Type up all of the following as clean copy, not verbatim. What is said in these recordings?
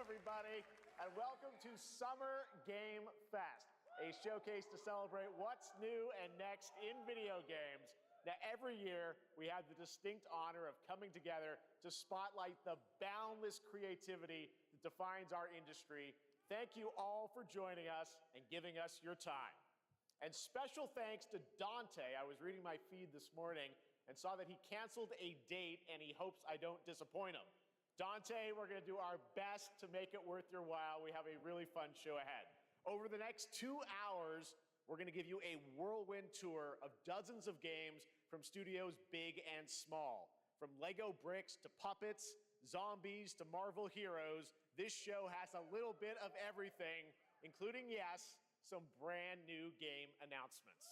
everybody, and welcome to Summer Game Fest, a showcase to celebrate what's new and next in video games. Now, every year, we have the distinct honor of coming together to spotlight the boundless creativity that defines our industry. Thank you all for joining us and giving us your time. And special thanks to Dante. I was reading my feed this morning and saw that he canceled a date, and he hopes I don't disappoint him. Dante, we're going to do our best to make it worth your while. We have a really fun show ahead. Over the next 2 hours, we're going to give you a whirlwind tour of dozens of games from studios big and small. From Lego bricks to puppets, zombies to Marvel heroes, this show has a little bit of everything, including, yes, some brand new game announcements.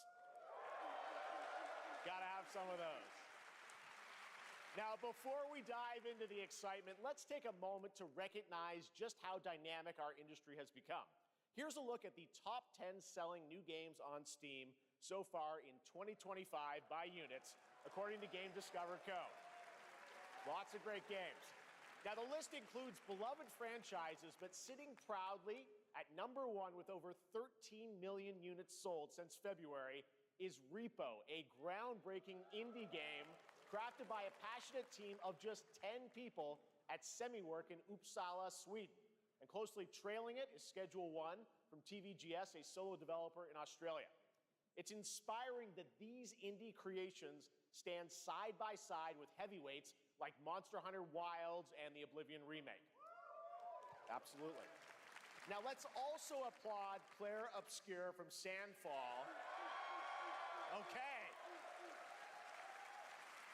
Gotta have some of those. Now, before we dive into the excitement, let's take a moment to recognize just how dynamic our industry has become. Here's a look at the top 10 selling new games on Steam so far in 2025 by units, according to Game Discover Co. Lots of great games. Now, the list includes beloved franchises, but sitting proudly at #1 with over 13 million units sold since February is Repo, a groundbreaking indie game crafted by a passionate team of just 10 people at Semiwork in Uppsala, Sweden. And closely trailing it is Schedule 1 from TVGS, a solo developer in Australia. It's inspiring that these indie creations stand side by side with heavyweights like Monster Hunter Wilds and the Oblivion remake. Absolutely. Now let's also applaud Claire Obscure from Sandfall. Okay.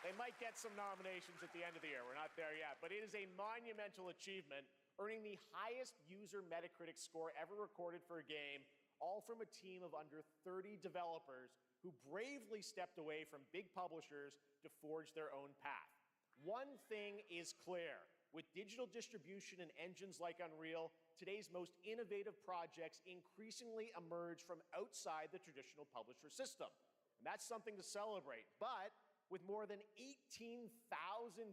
They might get some nominations at the end of the year. We're not there yet, but it is a monumental achievement, earning the highest user Metacritic score ever recorded for a game, all from a team of under 30 developers who bravely stepped away from big publishers to forge their own path. One thing is clear. With digital distribution and engines like Unreal, today's most innovative projects increasingly emerge from outside the traditional publisher system. And that's something to celebrate. But with more than 18,000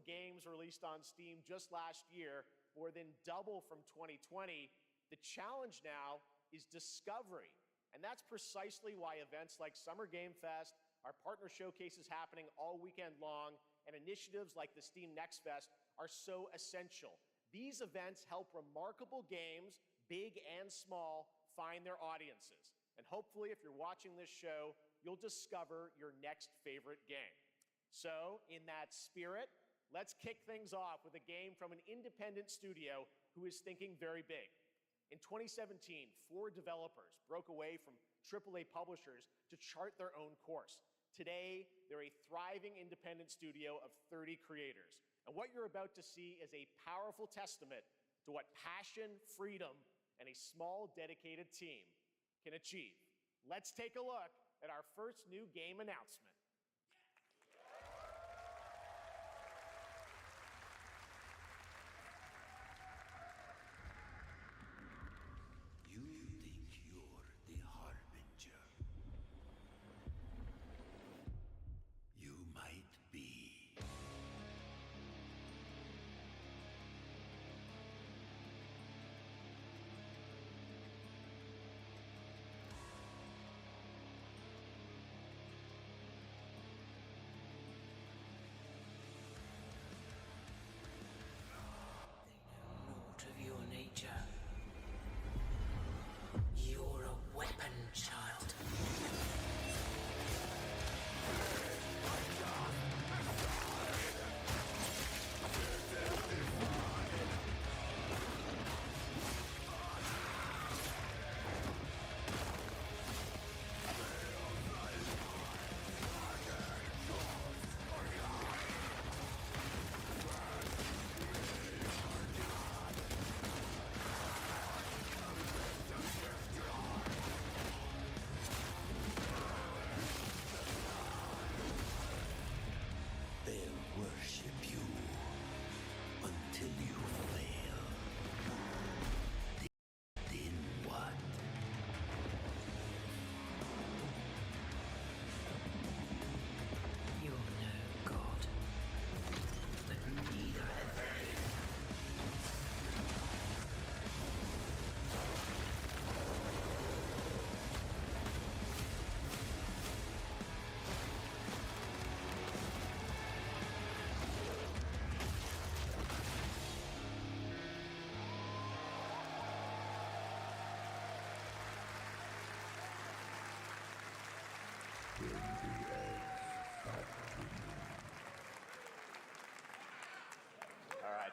games released on Steam just last year, more than double from 2020, the challenge now is discovery. And that's precisely why events like Summer Game Fest, our partner showcases happening all weekend long, and initiatives like the Steam Next Fest are so essential. These events help remarkable games, big and small, find their audiences. And hopefully, if you're watching this show, you'll discover your next favorite game. So, in that spirit, let's kick things off with a game from an independent studio who is thinking very big. In 2017, 4 developers broke away from AAA publishers to chart their own course. Today, they're a thriving independent studio of 30 creators. And what you're about to see is a powerful testament to what passion, freedom, and a small, dedicated team can achieve. Let's take a look at our first new game announcement. You think you're the harbinger. You might be.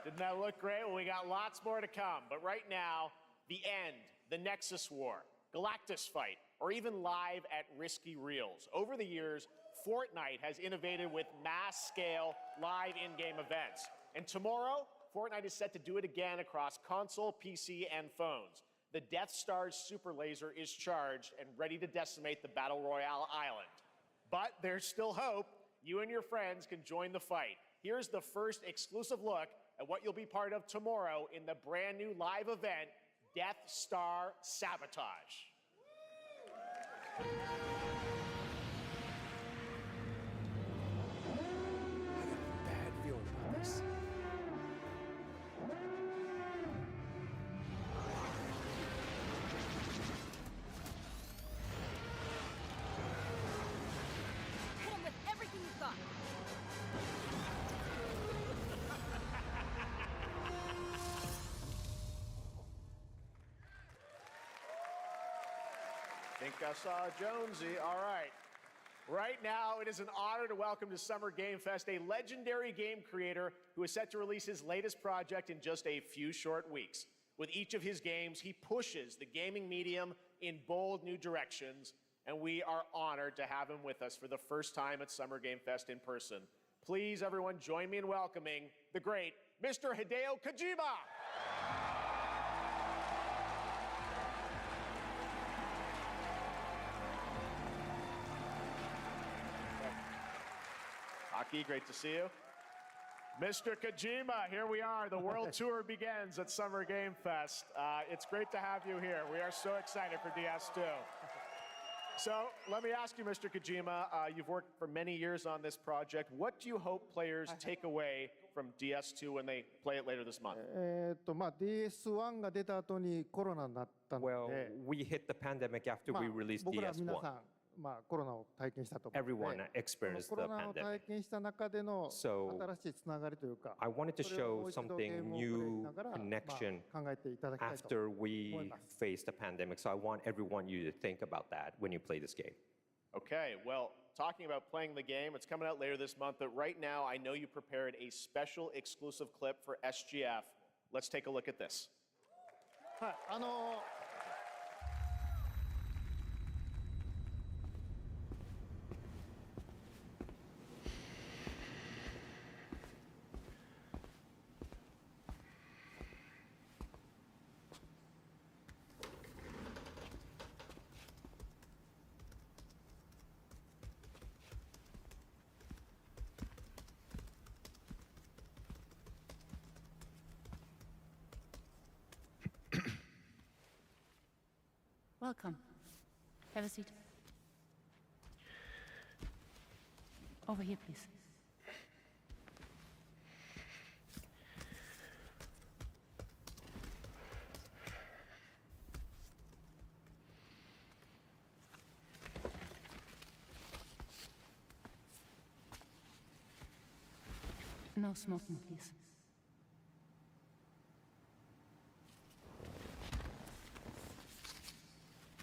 Didn't that look great? Well, we got lots more to come. But right now, the end, the Nexus War, Galactus Fight, or even live at Risky Reels. Over the years, Fortnite has innovated with mass-scale live in-game events. And tomorrow, Fortnite is set to do it again across console, PC, and phones. The Death Star's super laser is charged and ready to decimate the Battle Royale island. But there's still hope. You and your friends can join the fight. Here's the first exclusive look at what you'll be part of tomorrow in the brand new live event, Death Star Sabotage. I got a bad feeling about this. Hit him with everything you've got. Think I saw Jonesy. All right. Right now, it is an honor to welcome to Summer Game Fest a legendary game creator who is set to release his latest project in just a few short weeks. With each of his games, he pushes the gaming medium in bold new directions, and we are honored to have him with us for the first time at Summer Game Fest in person. Please, everyone, join me in welcoming the great Mr. Hideo Kojima. Aki, great to see you. Mr. Kojima, here we are. The world tour begins at Summer Game Fest. It's great to have you here. We are so excited for DS2. So let me ask you, Mr. Kojima, you've worked for many years on this project. What do you hope players take away from DS2 when they play it later this month? DS1 が出た後にコロナになったの Well, で、 we hit the pandemic after we released 僕ら皆さ DS1. ん、コロナを体験したと思うの Everyone で、 experienced コ the ロナを pandemic. 体験した中での So, 新しいつながりというか、 I wanted to それをも show う一度ゲー something ムをプレイし new ながら、 connection 考えていただきたいと after 思い we ます。 faced the pandemic. So I want everyone you to think about that when you play this game. Okay, well, talking about playing the game, it's coming out later this month, but right now I know you prepared a special exclusive clip for SGF. Let's take a look at this. はい、Welcome. Have a seat. Over here, please. No smoking, please.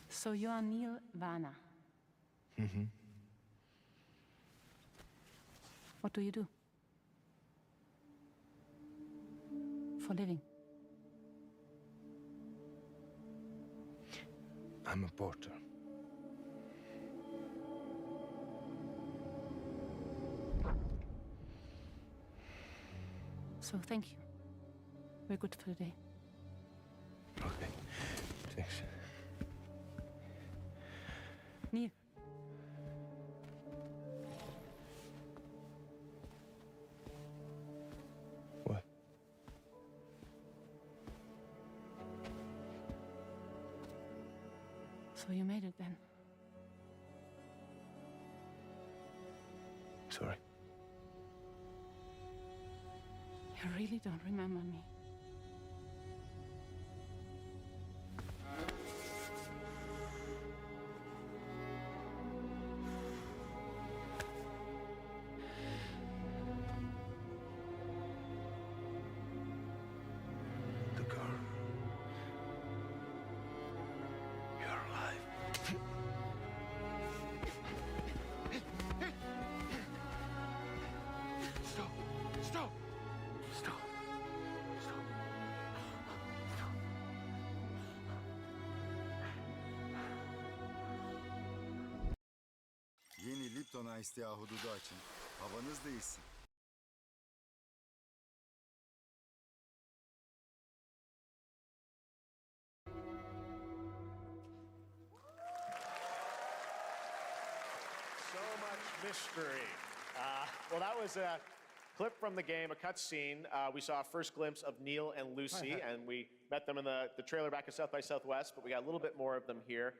So you are Neil Varner. Mm-hmm. What do you do? For living? I'm a porter. So thank you. We're good for today. Okay, thanks. Neil. What? So you made it then? Sorry. You really don't remember me. The girl. You're alive. Stop! Stop! Stop! Nice ya hududu açın. Havanız değişsin. So much mystery. Well, that was a clip from the game, a cutscene. We saw a first glimpse of Neil and Lucy, and we met them in the trailer back at South by Southwest, but we got a little bit more of them here.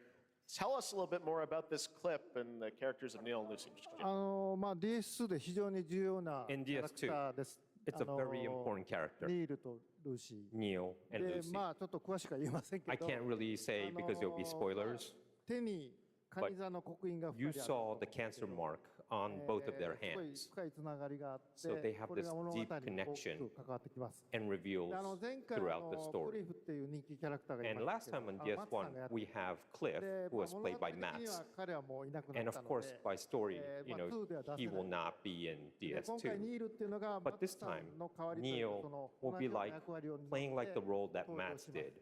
Tell us a little bit more about this clip and the characters of Neil and Lucy. DS2 で非常に重要なキ In ャラクターです。 It's a very important character, ニールとルーシー。 Neil and で、 Lucy. まあちょっと詳しくは言えませんけ I ど、 can't really say because there'll be spoilers. 手にカニ座の刻印が2 You 人ある。 saw the cancer mark on both of their すごい hands 深いつながりがあって So they have これ this が物語に deep 大き connection く関わってきます。 and reveals で前回 throughout the クリ story. フっていう人気キャラクターがい And まし last た time け on ど、マッツさ DS1, んがやって we have Cliff, で who was 物 played 語 by 的には Max. 彼はもういなくな And った of の course, で、 by story, まあ 2では出せ he ない will not be in で今回 DS2. ニールっていうのがマ But ッツ this さ time, んの代わりという Neil その will 同 be じような like 役割を担って playing like the role that 登場 Max します did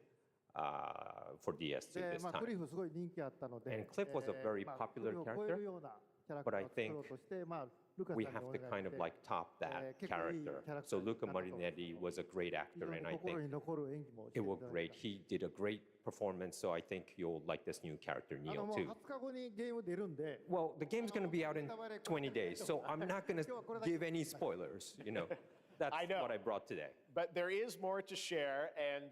for DS2 で、 this まあ、クリ time. フすごい人気あったので、 And Cliff was a very まあ popular クリフを超えるようなキャラク But タ I ーを作ろう think として、まあ、ルカさん We にお have 願い to して kind of like top that 結構いい character. キャラクタ So ーにな Luca ったと Marinetti was a great 非 actor, 常 and に I 心 think に残る演技もして it い was ただ great. い He did a great performance, so I think you'll like this new character, た。 Neil, もう too. 20日後にゲーム出るんで、 Well, the game's going to be out in 20 days, so I'm not going to give any spoilers, That's I know. what I brought today. But there is more to share, and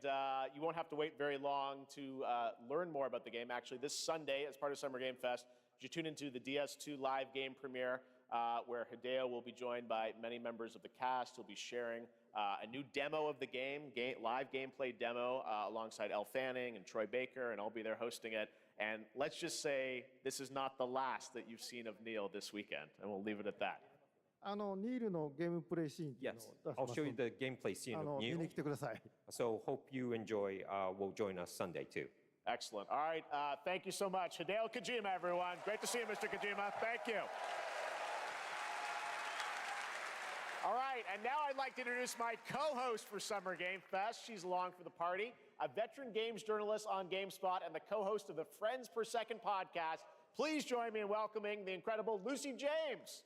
you won't have to wait very long to learn more about the game. Actually, this Sunday, as part of Summer Game Fest, you tune into the DS2 live game premiere, where Hideo will be joined by many members of the cast. He'll be sharing a new demo of the live gameplay demo, alongside Elle Fanning and Troy Baker, and I'll be there hosting it. And let's just say this is not the last that you've seen of Neil this weekend, and we'll leave it at that. ニールのゲームプレイシーンっていう Yes, のを出し I'll ます show の you で the gameplay scene of 見 Neil. に来てください。 So hope you enjoy. Will join us Sunday too. Excellent. All right, thank you so much. Hideo Kojima, everyone. Great to see you, Mr. Kojima. Thank you. All right, and now I'd like to introduce my co-host for Summer Game Fest. She's along for the party, a veteran games journalist on GameSpot and the co-host of the Friends Per Second podcast. Please join me in welcoming the incredible Lucy James.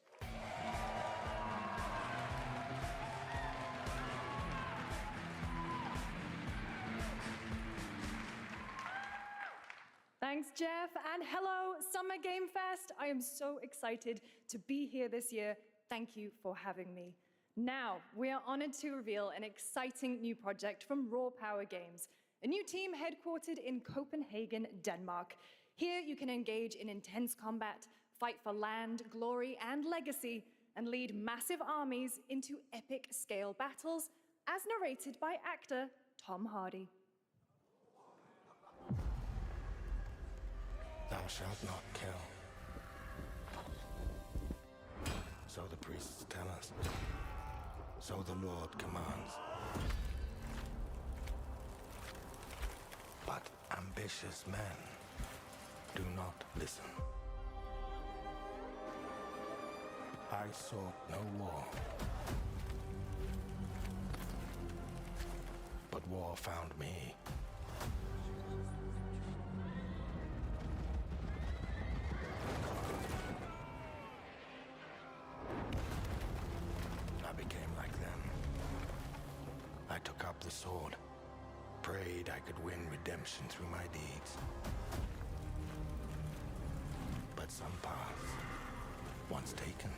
Thanks, Jeff, and hello, Summer Game Fest. I am so excited to be here this year. Thank you for having me. Now, we are honored to reveal an exciting new project from Raw Power Games, a new team headquartered in Copenhagen, Denmark. Here, you can engage in intense combat, fight for land, glory, and legacy, and lead massive armies into epic scale battles, as narrated by actor Tom Hardy. Thou shalt not kill. So the priests tell us. So the Lord commands. But ambitious men do not listen. I sought no war. But war found me. I became like them. I took up the sword, prayed I could win redemption through my deeds. But some paths, once taken,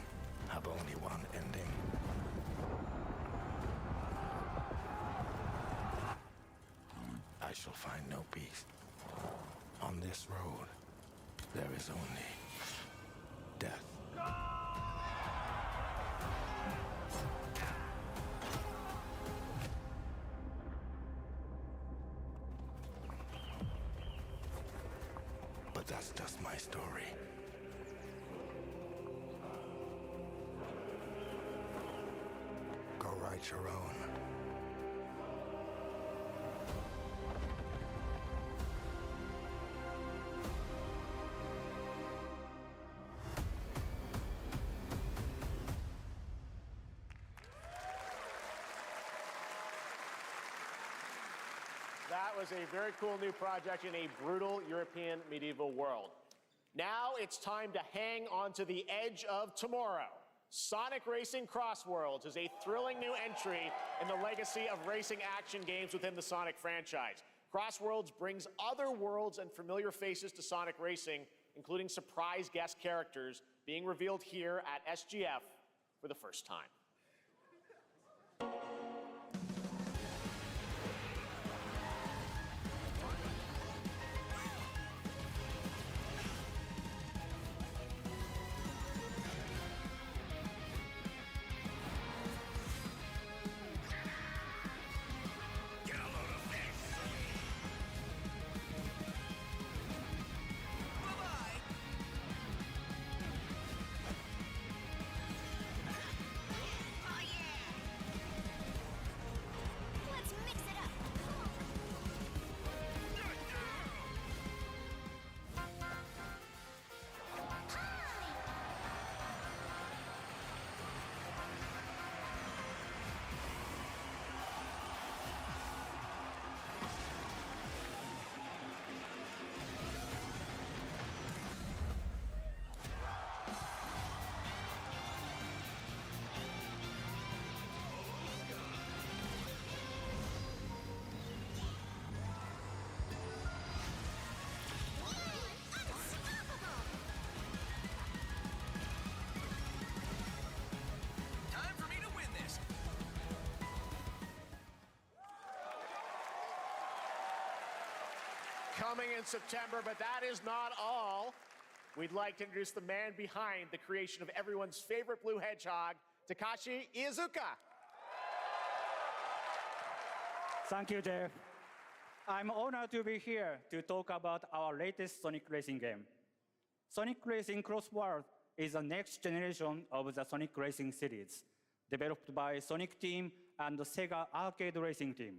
have only one ending. I shall find no peace. On this road, there is only death. But that's just my story. Go write your own. That was a very cool new project in a brutal European medieval world. Now it's time to hang on to the edge of tomorrow. Sonic Racing Crossworlds is a thrilling new entry in the legacy of racing action games within the Sonic franchise. Crossworlds brings other worlds and familiar faces to Sonic Racing, including surprise guest characters being revealed here at SGF for the first time. Coming in September, but that is not all. We'd like to introduce the man behind the creation of everyone's favorite blue hedgehog, Takashi Iizuka. Thank you, Jeff. I'm honored to be here to talk about our latest Sonic Racing game. Sonic Racing Crossworld is the next generation of the Sonic Racing series, developed by Sonic Team and the Sega Arcade Racing Team.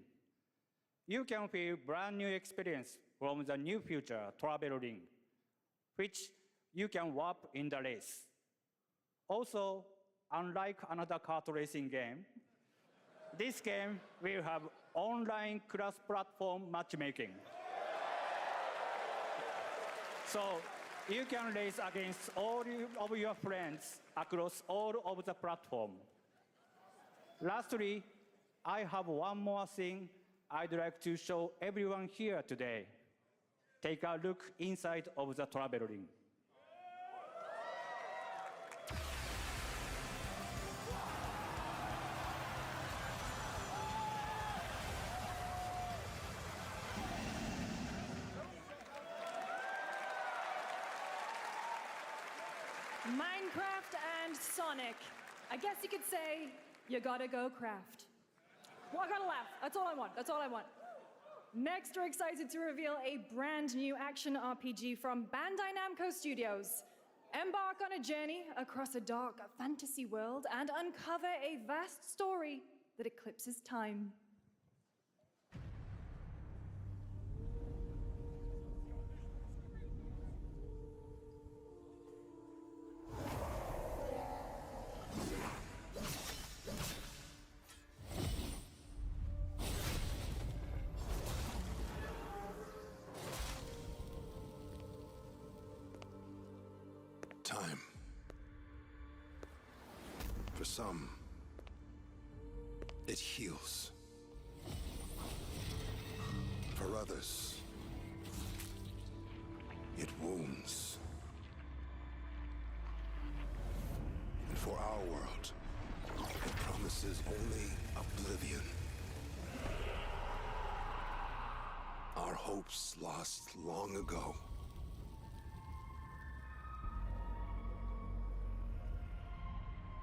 You can feel brand new experience from the new future travel ring, which you can warp in the race. Also, unlike another kart racing game, this game will have online cross-platform matchmaking. So you can race against all of your friends across all of the platforms. Lastly, I have one more thing I'd like to show everyone here today. Take a look inside of the travel ring. Minecraft and Sonic. I guess you could say, you gotta go craft. Well, I gotta laugh. That's all I want. That's all I want. Next, we're excited to reveal a brand new action RPG from Bandai Namco Studios. Embark on a journey across a dark fantasy world and uncover a vast story that eclipses time. Time. For some, it heals. For others, it wounds. And for our world, it promises only oblivion. Our hopes lost long ago.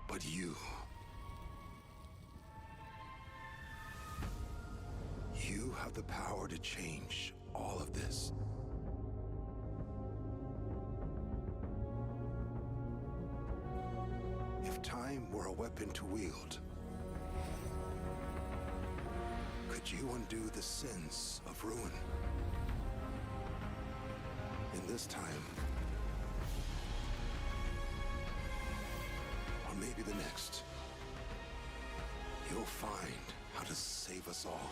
But you have the power to change all of this. If time were a weapon to wield, could you undo the sins of ruin? In this time, or maybe the next, you'll find how to save us all.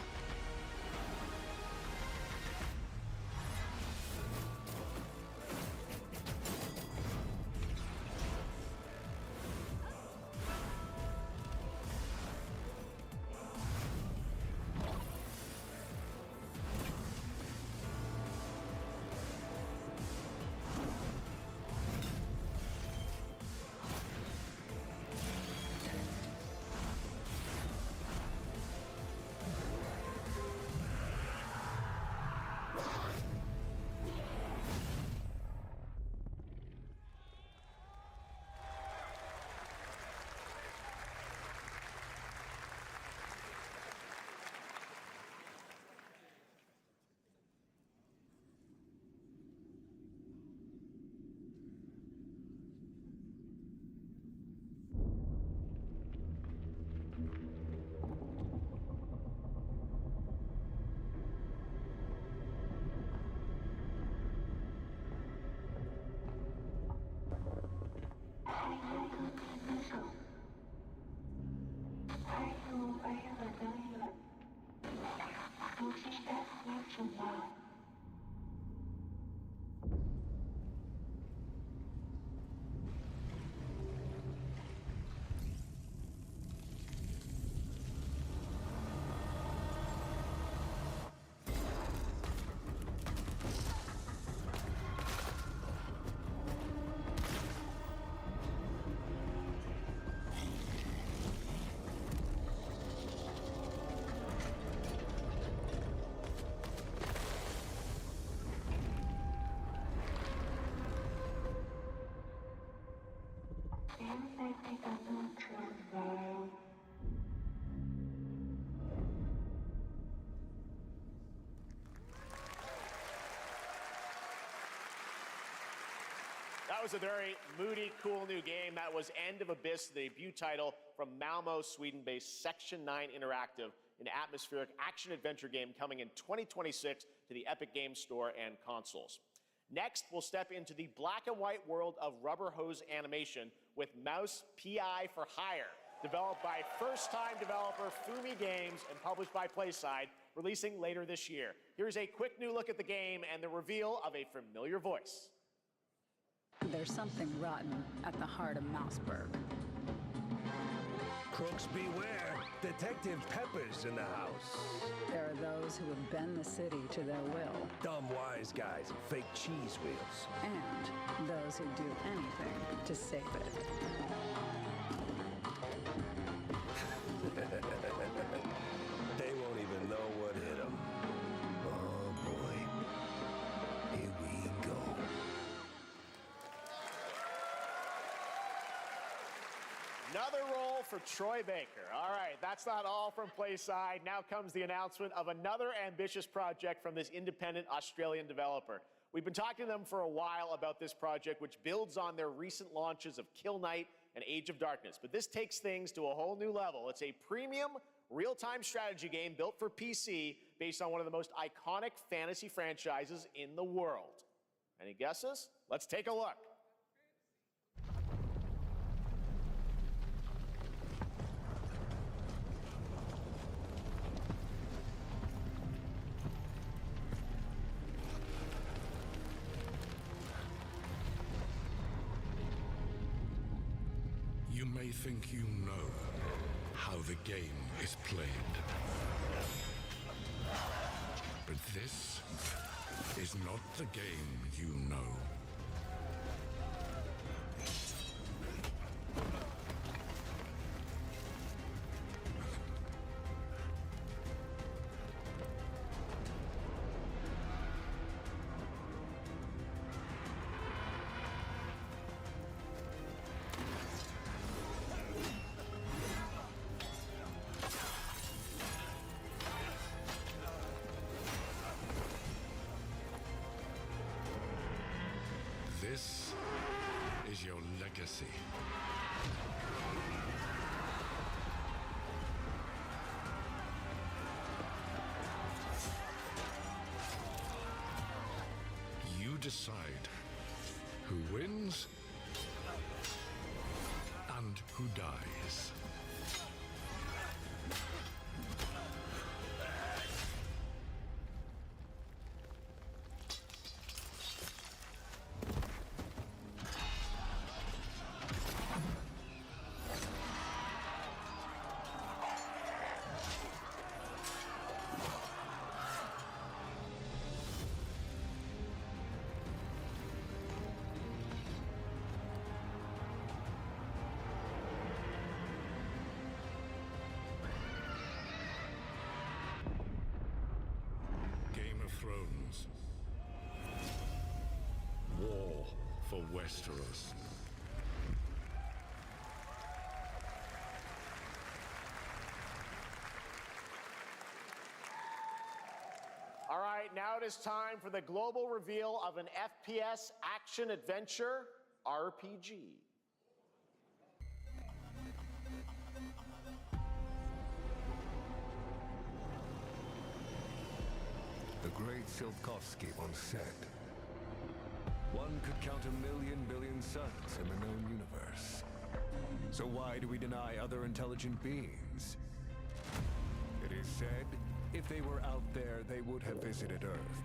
That was a very moody, cool new game. That was End of Abyss, the debut title from Malmo, Sweden-based Section 9 Interactive, an atmospheric action-adventure game coming in 2026 to the Epic Games Store and consoles. Next, we'll step into the black and white world of rubber hose animation with Mouse PI for Hire, developed by first-time developer Fumi Games and published by PlaySide, releasing later this year. Here's a quick new look at the game and the reveal of a familiar voice. There's something rotten at the heart of Mouseburg. Crooks beware. Detective Pepper's in the house. There are those who would bend the city to their will. Dumb wise guys and fake cheese wheels. And those who do anything to save it. They won't even know what hit them. Oh boy. Here we go. Another role for Troy Baker. All right, that's not all from PlaySide. Now comes the announcement of another ambitious project from this independent Australian developer. We've been talking to them for a while about this project, which builds on their recent launches of Kill Knight and Age of Darkness. But this takes things to a whole new level. It's a premium, real-time strategy game built for PC based on one of the most iconic fantasy franchises in the world. Any guesses? Let's take a look. You may think you know how the game is played. But this is not the game you know. This is your legacy. You decide who wins and who dies. Thrones. War for Westeros. All right, now it is time for the global reveal of an FPS action-adventure RPG. The great Silkovsky once said, one could count 1,000,000 billion suns in the known universe. So why do we deny other intelligent beings It is said, if they were out there, they would have visited Earth.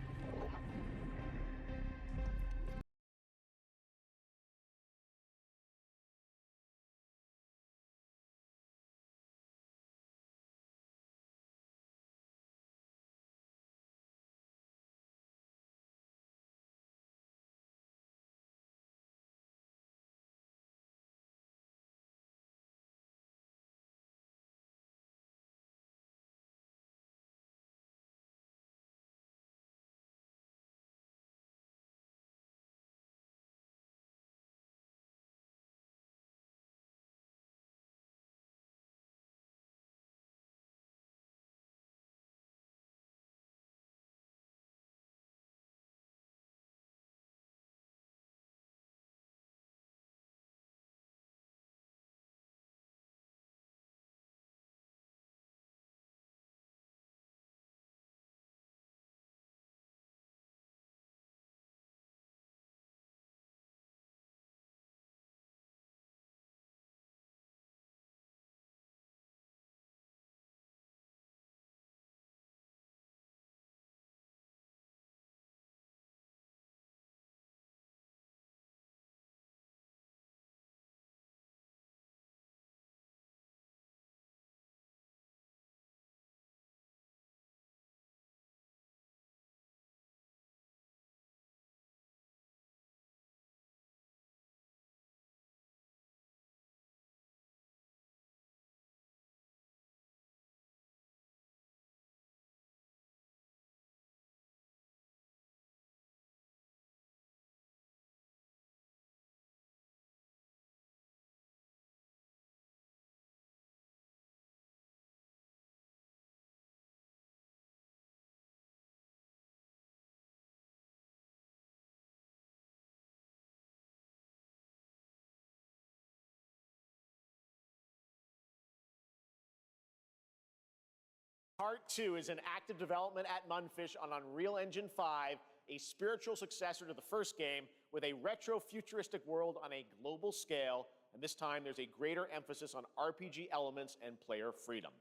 Part 2 is in active development at Munfish on Unreal Engine 5, a spiritual successor to the first game with a retro-futuristic world on a global scale, and this time there's a greater emphasis on RPG elements and player freedom.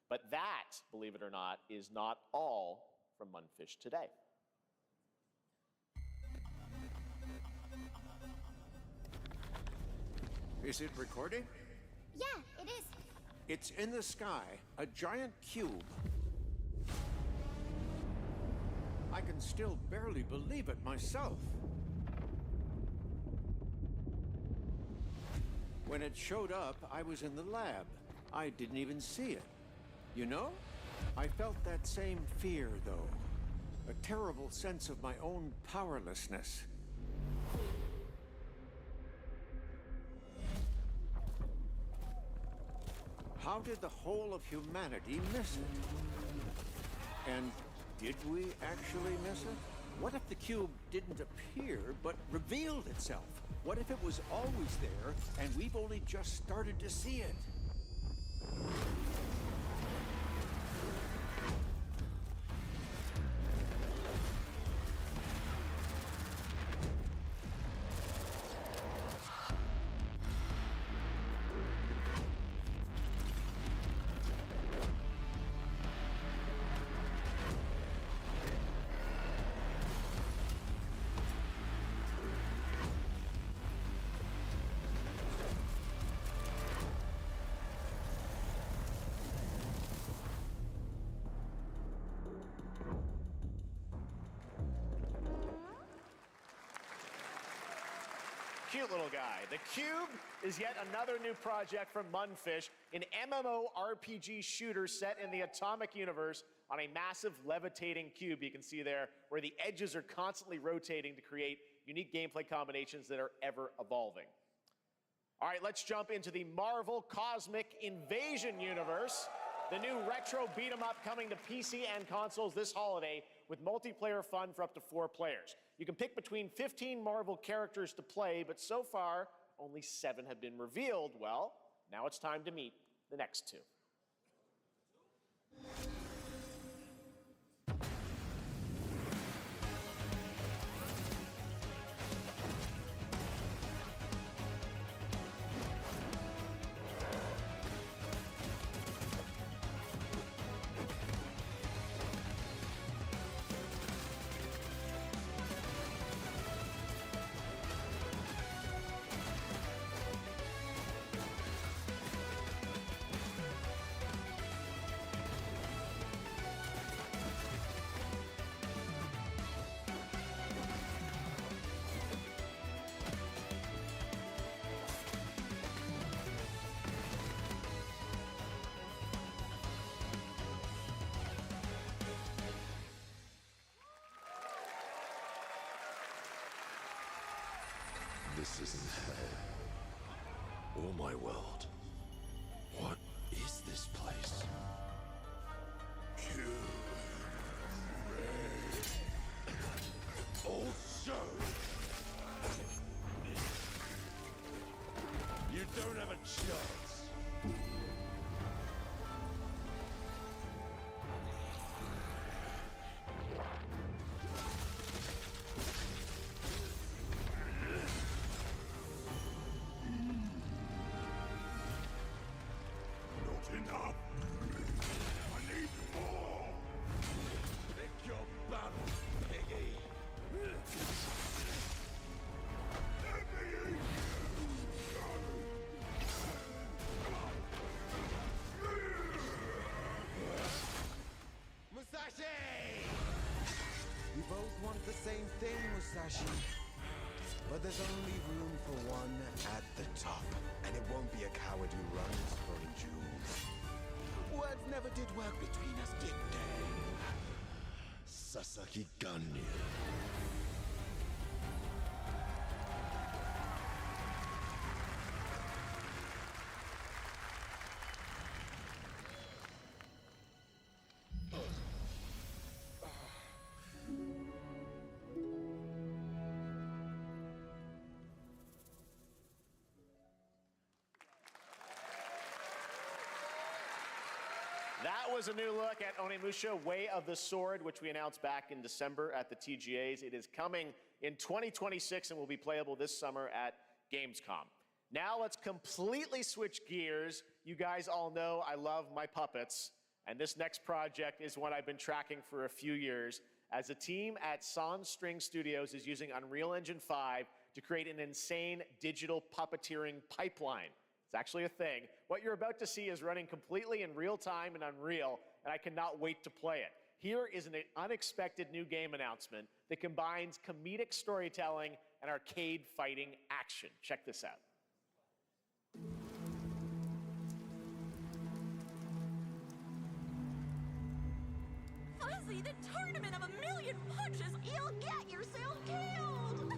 But that, believe it or not, is not all from Munfish today. Is it recording? Yeah, it is. It's in the sky, a giant cube. I can still barely believe it myself. When it showed up, I was in the lab. I didn't even see it. You know, I felt that same fear, though. A terrible sense of my own powerlessness. How did the whole of humanity miss it? And did we actually miss it? What if the cube didn't appear, but revealed itself? What if it was always there, and we've only just started to see it? Cute little guy. The Cube is yet another new project from Munfish, an MMORPG shooter set in the Atomic Universe on a massive levitating cube you can see there, where the edges are constantly rotating to create unique gameplay combinations that are ever evolving. All right, let's jump into the Marvel Cosmic Invasion universe. The new retro beat-em-up coming to PC and consoles this holiday with multiplayer fun for up to 4 players. You can pick between 15 Marvel characters to play, but so far, only 7 have been revealed. Well, now it's time to meet the next 2. This isn't hell. Or my world. What is this place? Also, you don't have a chance. Not enough. I need more. Pick your battle, piggy. Musashi! We both want the same thing, Musashi. But there's only room for one at the top. And it won't be a coward who runs from jewels. Words never did work between us, did they? Sasaki Ganyu. That was a new look at Onimusha, Way of the Sword, which we announced back in December at the TGAs. It is coming in 2026 and will be playable this summer at Gamescom. Now let's completely switch gears. You guys all know I love my puppets, and this next project is one I've been tracking for a few years, as a team at Sans String Studios is using Unreal Engine 5 to create an insane digital puppeteering pipeline. It's actually a thing. What you're about to see is running completely in real time in Unreal, and I cannot wait to play it. Here is an unexpected new game announcement that combines comedic storytelling and arcade fighting action. Check this out. Fuzzy, the tournament of 1,000,000 punches, you'll get yourself killed!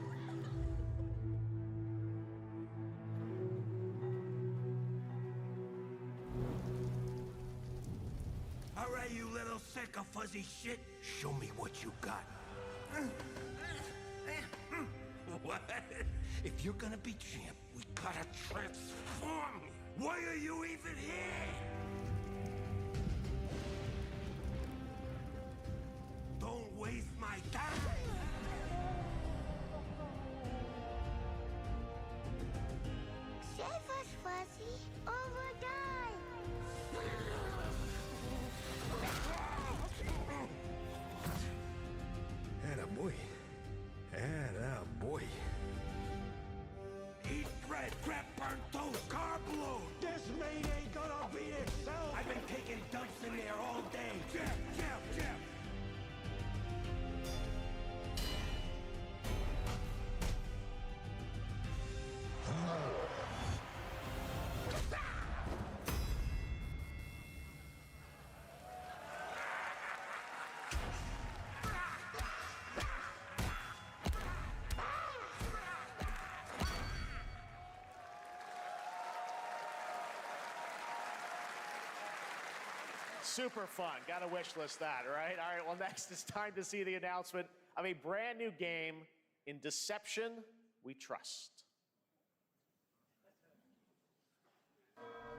All right, you little sack of fuzzy shit. Show me what you got. What? If you're gonna be champ, we gotta transform. Why are you even here? Don't waste my time. Save us, Fuzzy, or we'll die. Attaboy. Attaboy. Eat bread, grab burnt toast, carb load. This maid ain't gonna beat itself. I've been taking dumps in there all day. Jeff. Super fun. Gotta wish list that, right? All right, well, next it's time to see the announcement of a brand new game, In Deception We Trust.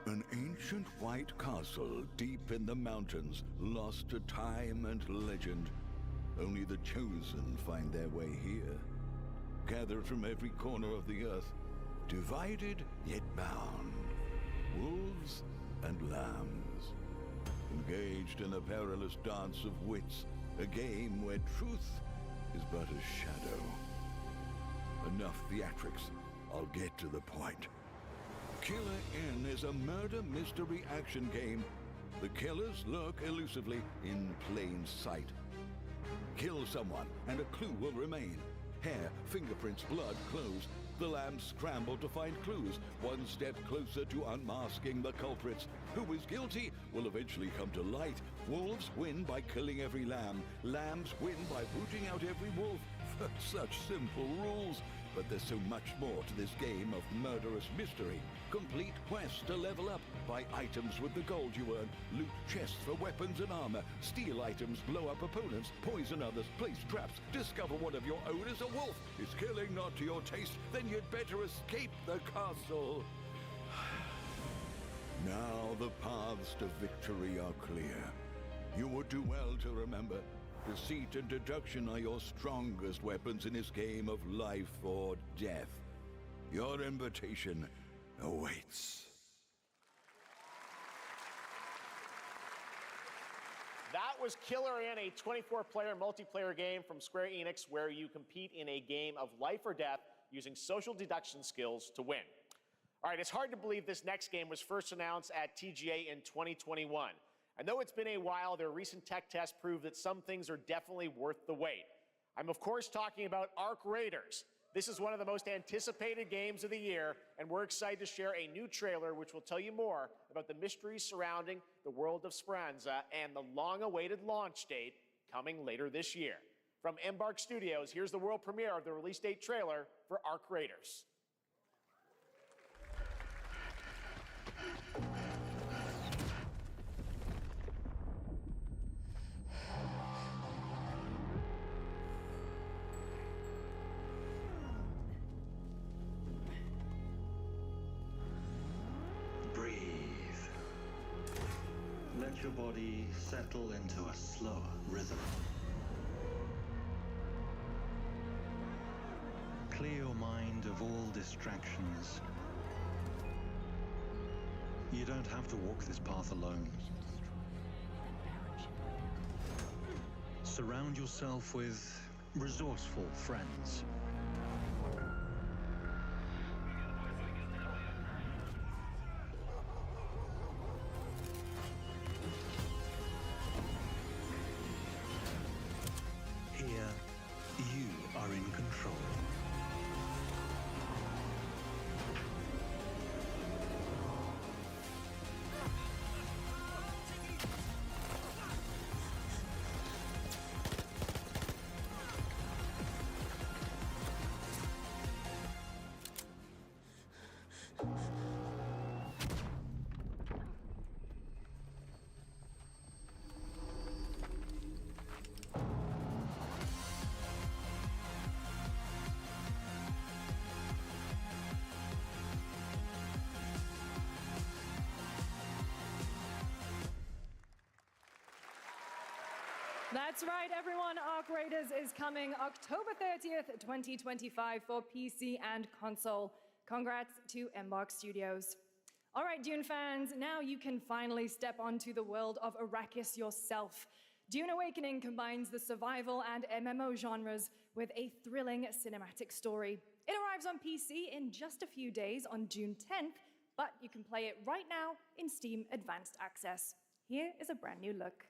An ancient white castle deep in the mountains, lost to time and legend. Only the chosen find their way here. Gathered from every corner of the earth, divided yet bound. Wolves and lambs. Engaged in a perilous dance of wits, a game where truth is but a shadow. Enough theatrics, I'll get to the point. Killer Inn is a murder mystery action game. The killers lurk elusively in plain sight. Kill someone and a clue will remain. Hair, fingerprints, blood, clothes. The lambs scramble to find clues, one step closer to unmasking the culprits. Who is guilty will eventually come to light. Wolves win by killing every lamb. Lambs win by booting out every wolf. Such simple rules. But there's so much more to this game of murderous mystery. Complete quests to level up, buy items with the gold you earn, loot chests for weapons and armor, steal items, blow up opponents, poison others, place traps, discover one of your own is a wolf. Is killing not to your taste? Then you'd better escape the castle. Now the paths to victory are clear. You would do well to remember, deceit and deduction are your strongest weapons in this game of life or death. Your invitation awaits. That was Killer In, a 24-player multiplayer game from Square Enix where you compete in a game of life or death using social deduction skills to win. All right, it's hard to believe this next game was first announced at TGA in 2021. And though it's been a while, their recent tech tests prove that some things are definitely worth the wait. I'm of course talking about Arc Raiders. This is one of the most anticipated games of the year, and we're excited to share a new trailer which will tell you more about the mysteries surrounding the world of Speranza and the long-awaited launch date coming later this year. From Embark Studios, here's the world premiere of the release date trailer for Arc Raiders. Let your body settle into a slower rhythm. Clear your mind of all distractions. You don't have to walk this path alone. Surround yourself with resourceful friends. That's right, everyone. Arc Raiders is coming October 30th, 2025 for PC and console. Congrats to Embark Studios. All right, Dune fans, now you can finally step onto the world of Arrakis yourself. Dune Awakening combines the survival and MMO genres with a thrilling cinematic story. It arrives on PC in just a few days on June 10th, but you can play it right now in Steam Advanced Access. Here is a brand new look.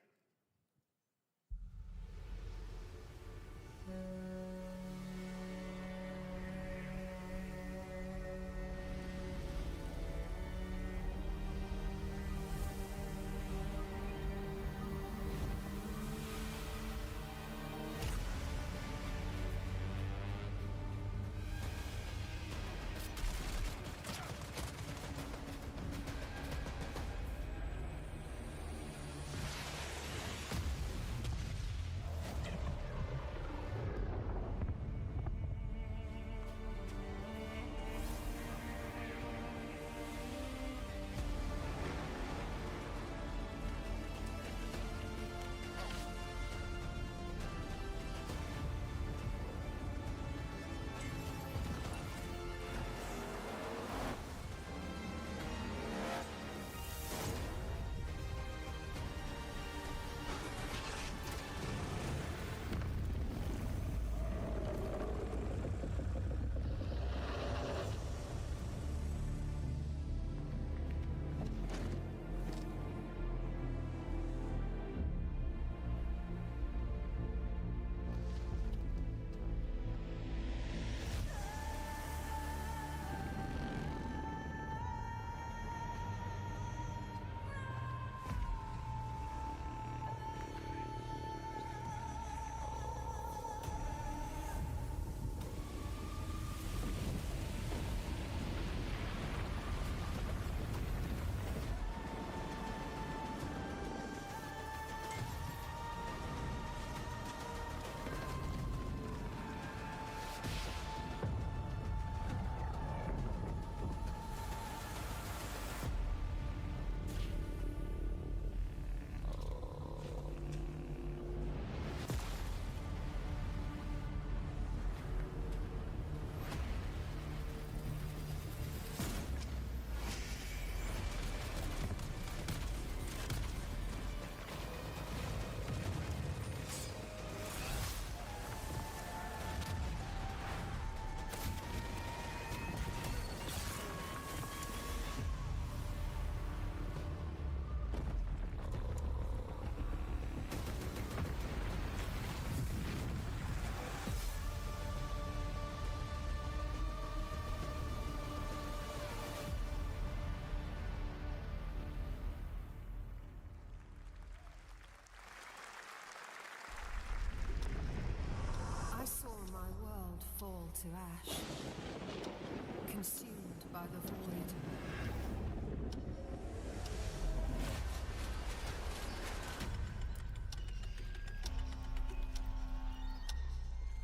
to ash, consumed by the void.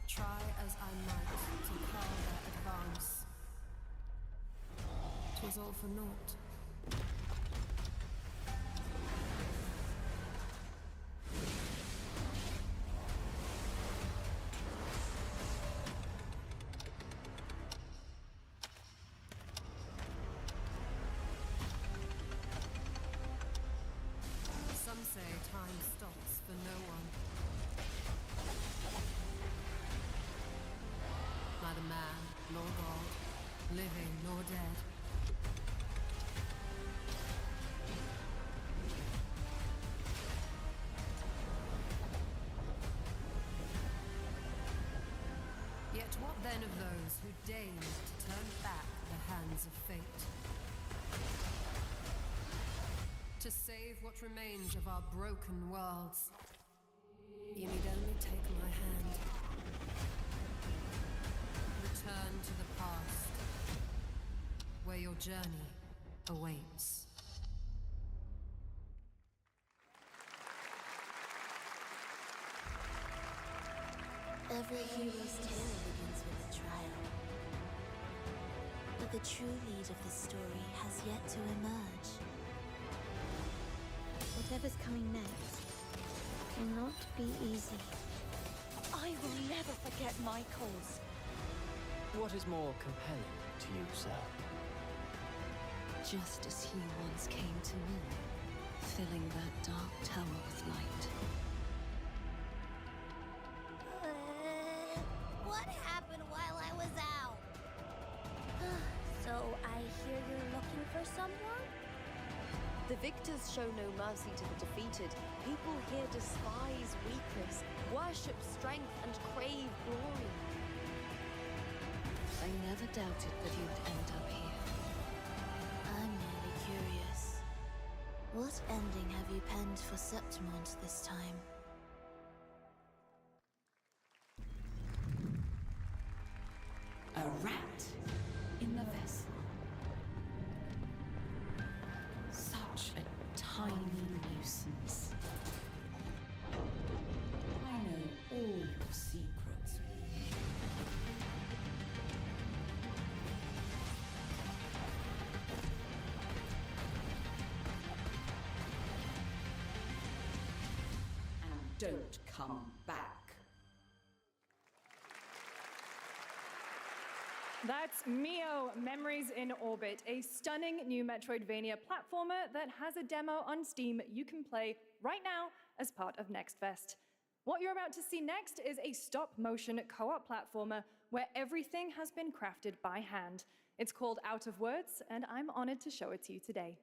Try as I might to quell their advance, 'twas all for naught. Some say time stops for no one. Neither man nor God, living nor dead. Yet what then of those who deigned to turn back the hands of fate? To save what remains of our broken worlds, you need only take my hand. Return to the past, where your journey awaits. Every hero's tale begins with a trial. But the true lead of the story has yet to emerge. Whatever's coming next will not be easy. I will never forget my cause. What is more compelling to you, sir? Just as he once came to me, filling that dark tower with light. What happened while I was out? So I hear you're looking for someone? The victors show no mercy to the defeated. People here despise weakness, worship strength, and crave glory. I never doubted that you would end up here. I'm merely curious. What ending have you penned for Septimont this time? A rat in the vessel. Such a tiny nuisance. I know all your secrets. And don't come back. That's Mio, Memories in Orbit, a stunning new Metroidvania platformer that has a demo on Steam you can play right now as part of Next Fest. What you're about to see next is a stop-motion co-op platformer where everything has been crafted by hand. It's called Out of Words, and I'm honored to show it to you today.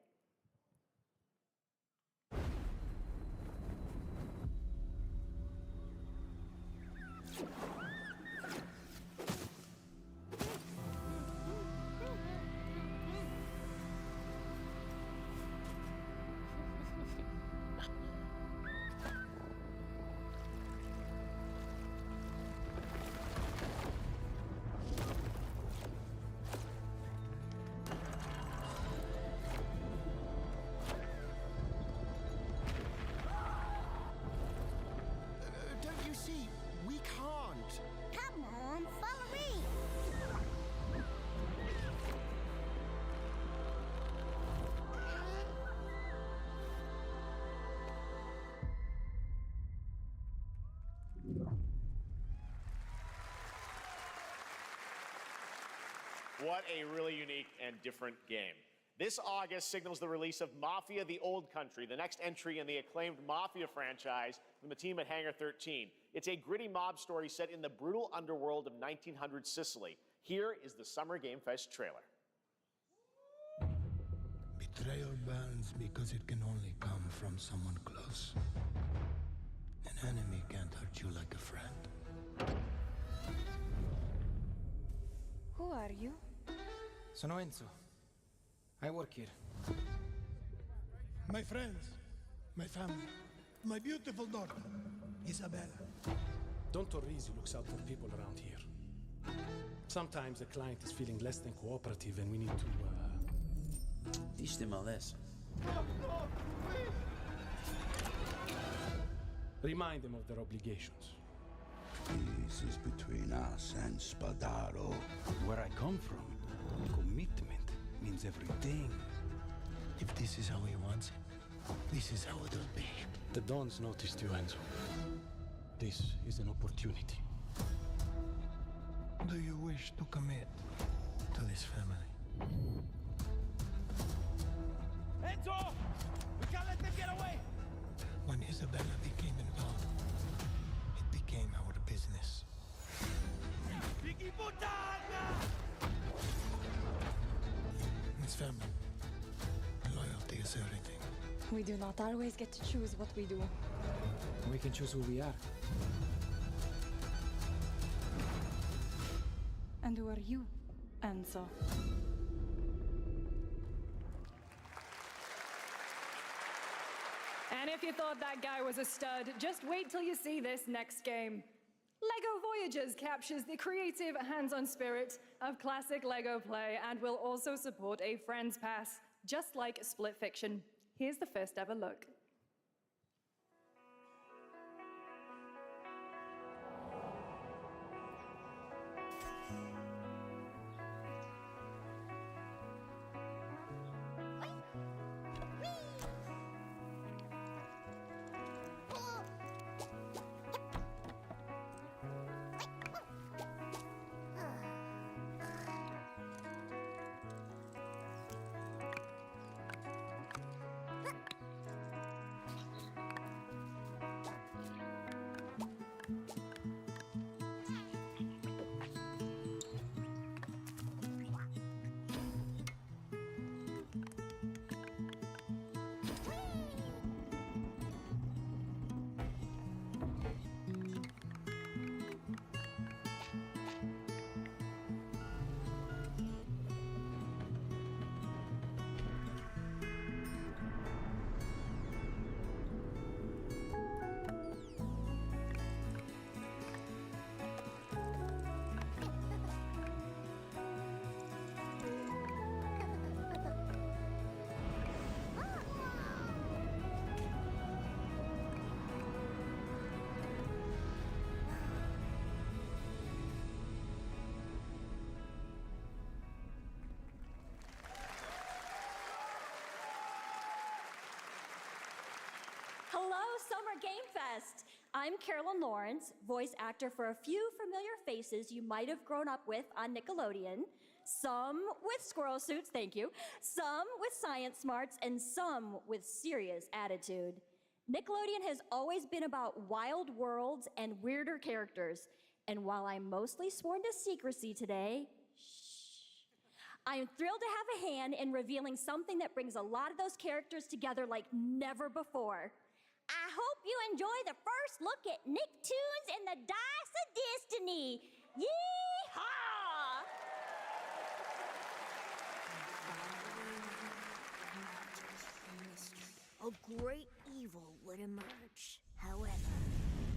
Don't you see? We can't. Come on, follow me! What a really unique and different game. This August signals the release of Mafia: The Old Country, the next entry in the acclaimed Mafia franchise from the team at Hangar 13. It's a gritty mob story set in the brutal underworld of 1900 Sicily. Here is the Summer Game Fest trailer. Betrayal burns because it can only come from someone close. An enemy can't hurt you like a friend. Who are you? Sono Enzo. I work here. My friends, my family, my beautiful daughter, Isabella. Don Torrisi looks out for people around here. Sometimes the client is feeling less than cooperative and we need to, teach them a lesson. Remind them of their obligations. This is between us and Spadaro. Where I come from, commitment means everything. If this is how he wants it, this is how it'll be. The Dons noticed you, Enzo. This is an opportunity. Do you wish to commit to this family? Enzo! We can't let them get away! When Isabella became involved, it became our business. Biggie Butana! This family, loyalty is everything. We do not always get to choose what we do. We can choose who we are. And who are you, Enzo? And if you thought that guy was a stud, just wait till you see this next game. LEGO Voyagers captures the creative, hands-on spirit of classic LEGO play and will also support a Friends Pass, just like Split Fiction. Here's the first ever look. Hello, Summer Game Fest. I'm Carolyn Lawrence, voice actor for a few familiar faces you might have grown up with on Nickelodeon. Some with squirrel suits, thank you. Some with science smarts, and some with serious attitude. Nickelodeon has always been about wild worlds and weirder characters. And while I'm mostly sworn to secrecy today, I'm thrilled to have a hand in revealing something that brings a lot of those characters together like never before. I hope you enjoy the first look at Nicktoons and the Dice of Destiny. Yee-haw! A great evil would emerge. However,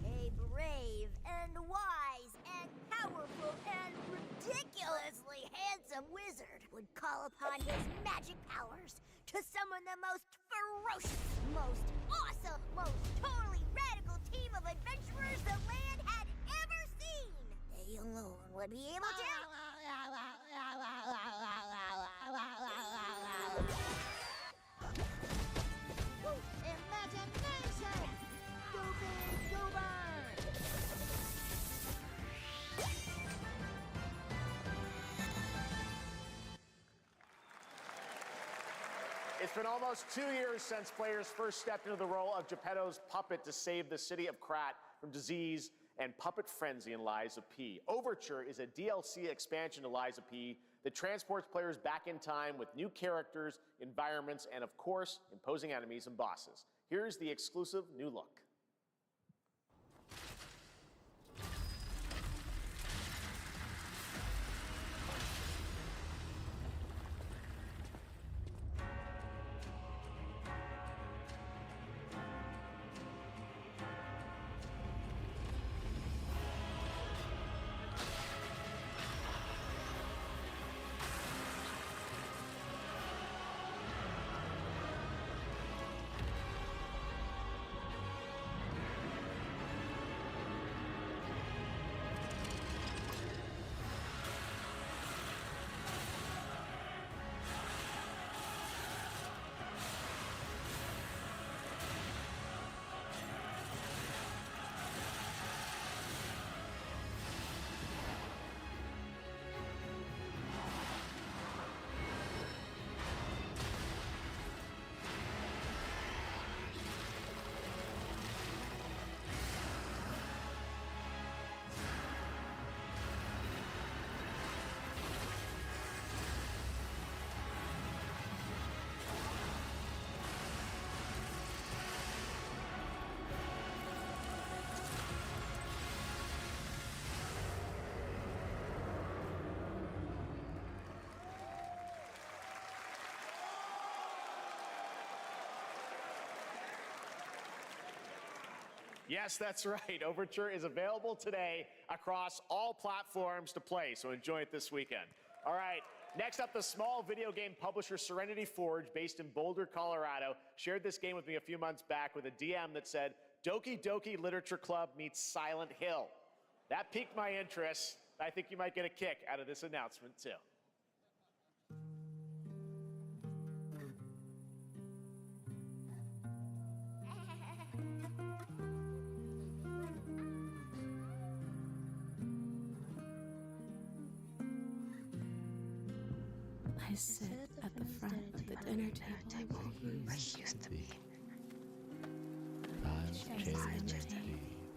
a brave and wise and powerful and ridiculously handsome wizard would call upon his magic powers to summon the most ferocious, most awesome, most totally radical team of adventurers the land had ever seen. They alone would be able to... Imagination! Go big, go burn! It's been almost 2 years since players first stepped into the role of Geppetto's puppet to save the city of Krat from disease and puppet frenzy in Lies of P. Overture is a DLC expansion to Lies of P that transports players back in time with new characters, environments, and of course, imposing enemies and bosses. Here's the exclusive new look. Yes, that's right. Overture is available today across all platforms to play, so enjoy it this weekend. All right, next up, the small video game publisher Serenity Forge, based in Boulder, Colorado, shared this game with me a few months back with a DM that said, Doki Doki Literature Club meets Silent Hill. That piqued my interest. I think you might get a kick out of this announcement, too. I sit at the front of the dinner table where he used to be.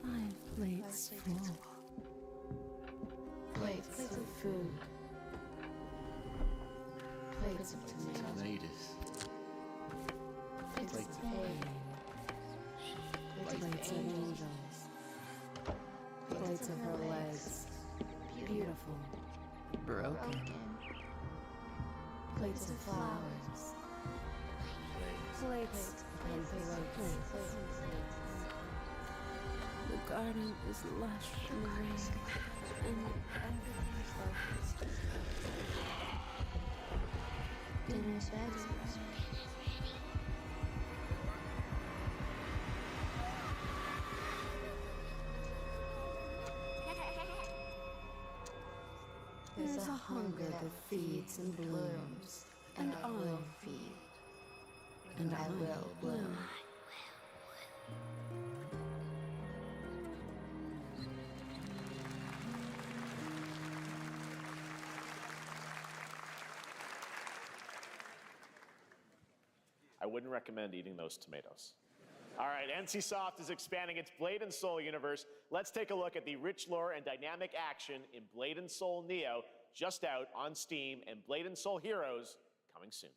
My plate's full. Plates of food. Plates of tomatoes. Plates of hay. Plates of angels. Plates of her legs. Beautiful. Broken. Plates of flowers. Plates and plates. The garden is lush and green, and everything's focused. Dinner's ready. There's a hunger that feeds and blooms, and I will feed, and I will bloom. I wouldn't recommend eating those tomatoes. All right, NCSoft is expanding its Blade and Soul universe. Let's take a look at the rich lore and dynamic action in Blade and Soul Neo, just out on Steam, and Blade and Soul Heroes coming soon.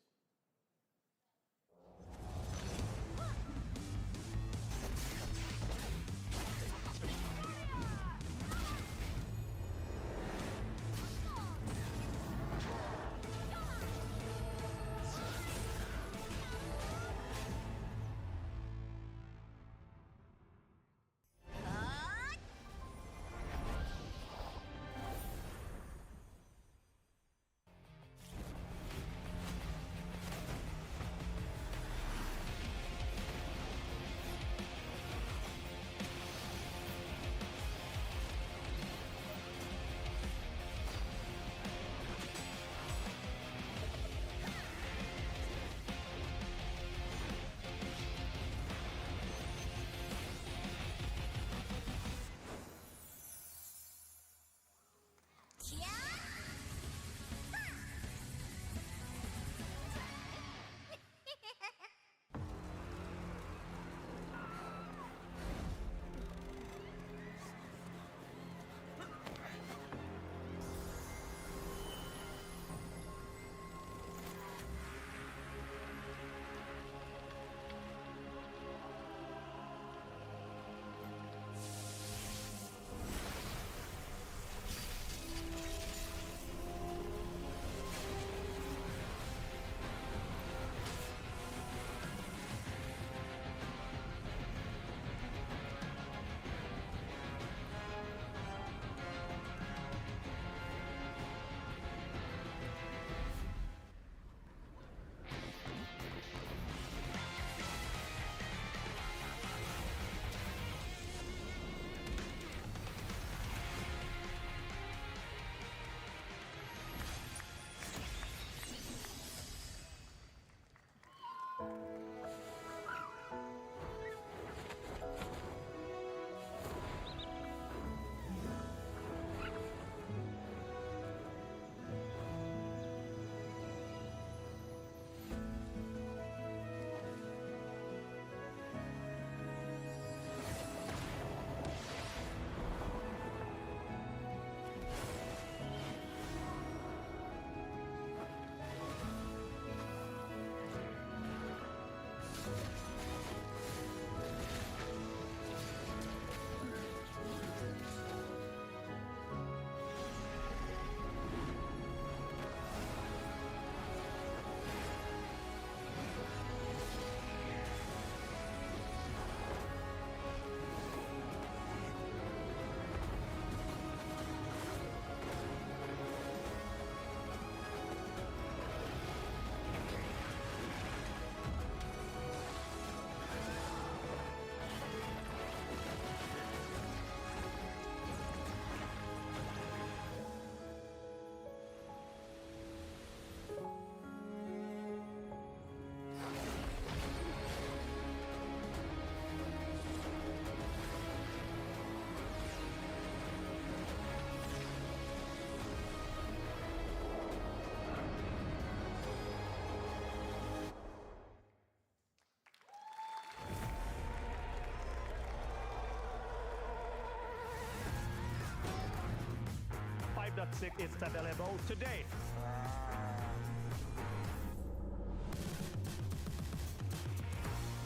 that it's available today.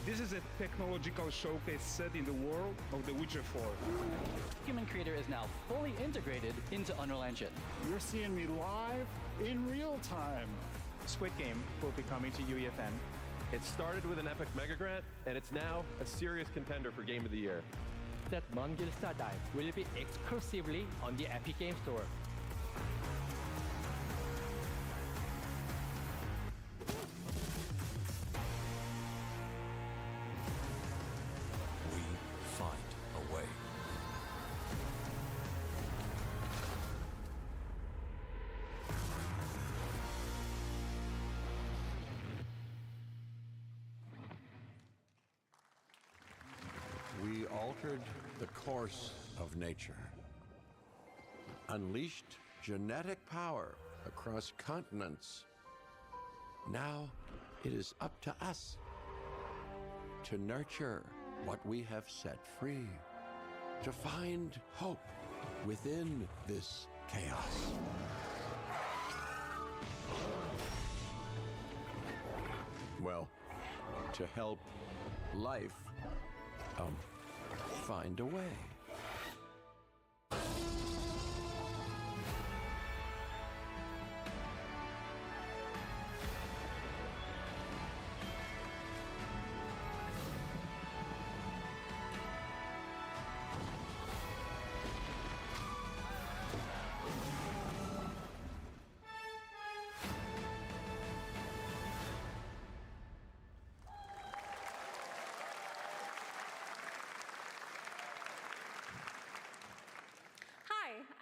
This is a technological showcase set in the world of The Witcher 4. Human Creator is now fully integrated into Unreal Engine. You're seeing me live in real time. Squid Game will be coming to UEFN. It started with an epic mega grant, and it's now a serious contender for Game of the Year. That Mongilsta Dive will be exclusively on the Epic Game Store. We find a way. We altered the course of nature, unleashed genetic power across continents. Now it is up to us to nurture what we have set free, to find hope within this chaos. Well, to help life find a way.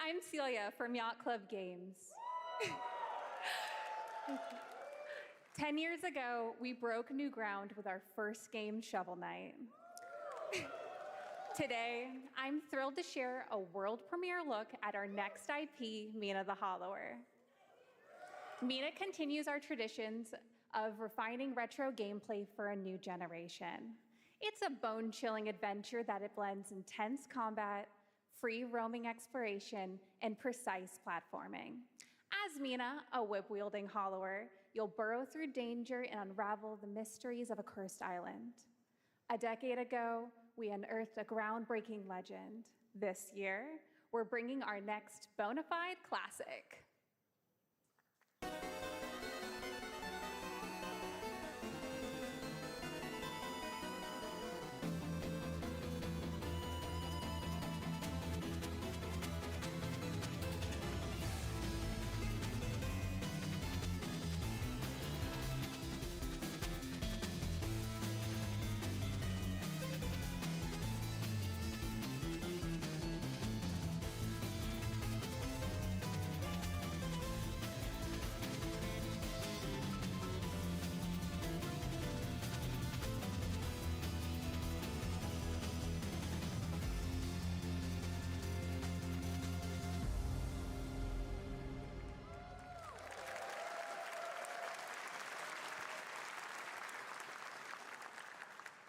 I'm Celia from Yacht Club Games. 10 years ago, we broke new ground with our first game, Shovel Knight. Today, I'm thrilled to share a world premiere look at our next IP, Mina the Hollower. Mina continues our traditions of refining retro gameplay for a new generation. It's a bone-chilling adventure that it blends intense combat, free roaming exploration, and precise platforming. As Mina, a whip-wielding hollower, you'll burrow through danger and unravel the mysteries of a cursed island. A decade ago, we unearthed a groundbreaking legend. This year, we're bringing our next bona fide classic.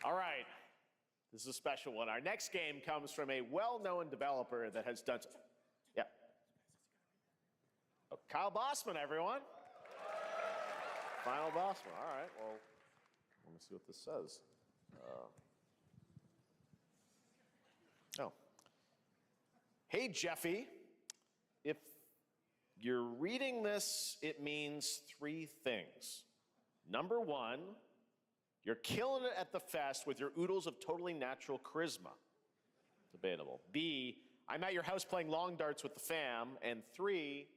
All right, this is a special one. Our next game comes from a well-known developer that has done, yeah. Oh, Kyle Bossman, everyone. Final Bossman, all right, well, let me see what this says. Oh. Hey, Jeffy, if you're reading this, it means 3 things. Number 1, you're killing it at the fest with your oodles of totally natural charisma. Debatable. B, I'm at your house playing long darts with the fam. And 3,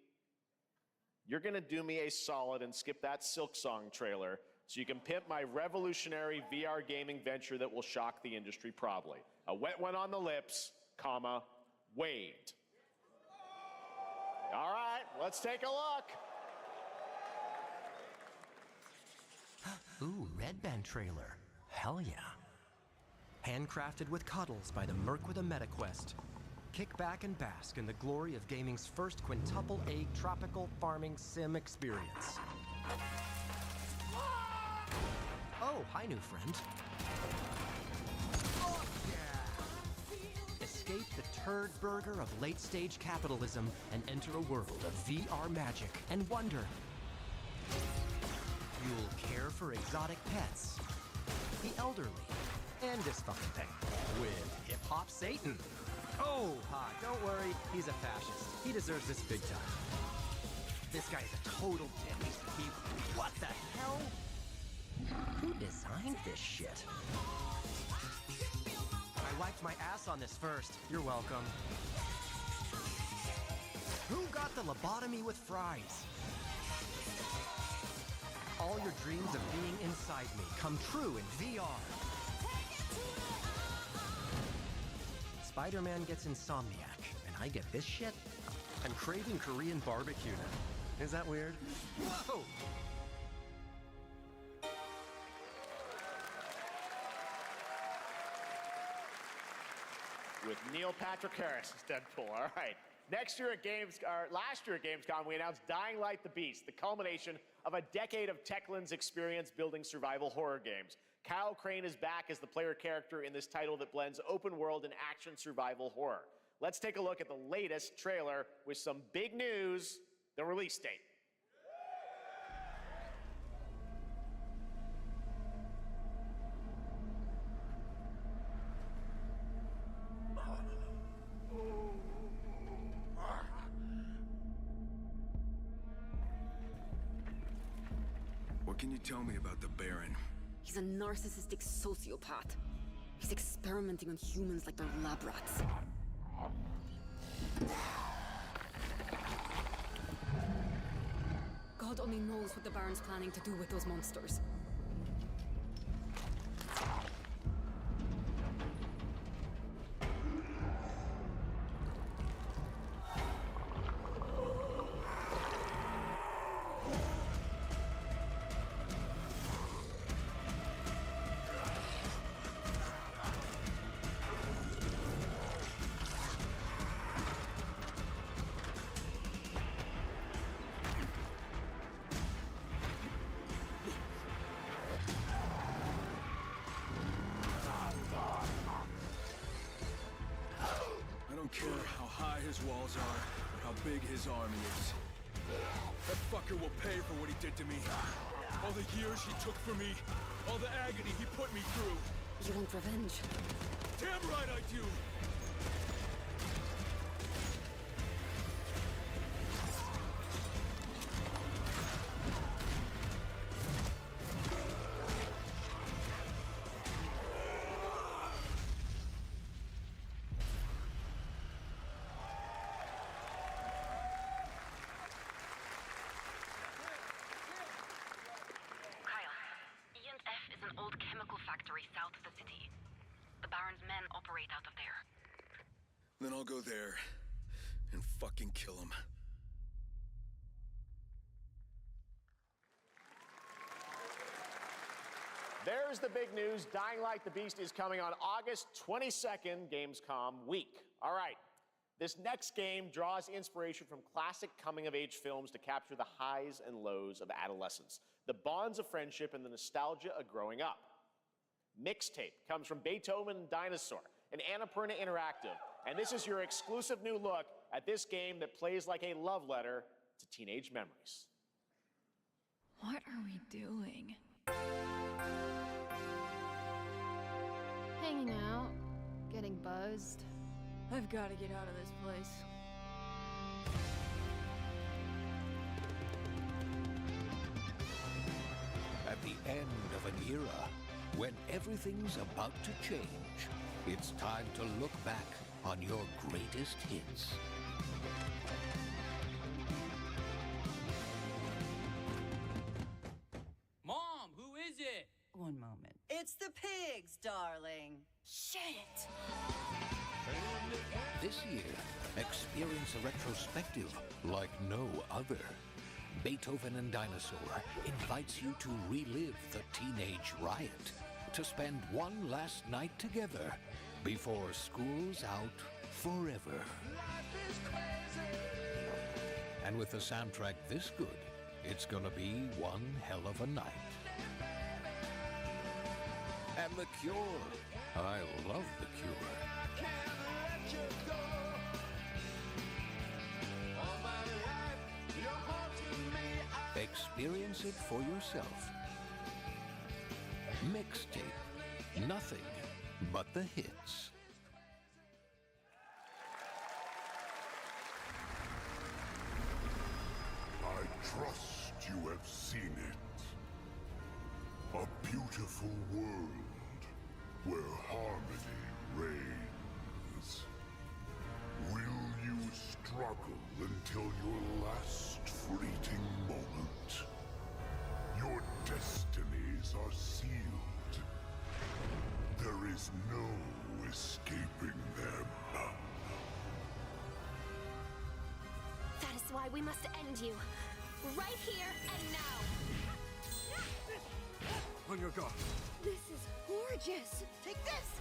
you're gonna do me a solid and skip that Silk Song trailer so you can pimp my revolutionary VR gaming venture that will shock the industry probably. A wet one on the lips, comma, Wade. All right, let's take a look. Ooh, Red Band trailer. Hell yeah. Handcrafted with cuddles by the Merc with a MetaQuest. Kick back and bask in the glory of gaming's first quintuple A tropical farming sim experience. Oh, hi, new friend. Oh, yeah. Escape the turd burger of late-stage capitalism and enter a world of VR magic and wonder. You'll care for exotic pets, the elderly, and this fucking thing with hip-hop Satan. Oh, don't worry, he's a fascist. He deserves this big time. This guy's a total dick. What the hell? Who designed this shit? I wiped my ass on this first. You're welcome. Who got the lobotomy with fries? All your dreams of being inside me come true in VR. Spider-Man gets Insomniac, and I get this shit? I'm craving Korean barbecue now. Is that weird? Whoa! With Neil Patrick Harris as Deadpool. All right. Last year at Gamescom, we announced Dying Light the Beast, the culmination of a decade of Techland's experience building survival horror games. Kyle Crane is back as the player character in this title that blends open world and action survival horror. Let's take a look at the latest trailer with some big news, the release date. What can you tell me about the Baron? He's a narcissistic sociopath. He's experimenting on humans like they're lab rats. God only knows what the Baron's planning to do with those monsters. I don't care how high his walls are, or how big his army is. That fucker will pay for what he did to me. All the years he took from me, all the agony he put me through. You want revenge? Damn right I do! Old chemical factory south of the city. The Baron's men operate out of there. Then I'll go there and fucking kill him. There's the big news. Dying Light the Beast is coming on August 22nd, Gamescom week. All right. This next game draws inspiration from classic coming-of-age films to capture the highs and lows of adolescence, the bonds of friendship, and the nostalgia of growing up. Mixtape comes from Beethoven and Dinosaur, an Annapurna Interactive, and this is your exclusive new look at this game that plays like a love letter to teenage memories. What are we doing? Hanging out, getting buzzed. I've got to get out of this place. At the end of an era, when everything's about to change, it's time to look back on your greatest hits. Mom, who is it? One moment. It's the pigs, darling. Shit! This year, experience a retrospective like no other. Beethoven and Dinosaur invites you to relive the teenage riot, to spend one last night together before school's out forever. And with a soundtrack this good, it's gonna be one hell of a night. And The Cure. I love The Cure. experience it for yourself. Mixtape. Nothing but the hits. I trust you have seen it. A beautiful world where harmony reigns. Will you struggle until your last fleeting moment? Your destinies are sealed. There is no escaping them. That is why we must end you. Right here and now. On your guard. This is gorgeous. Take this.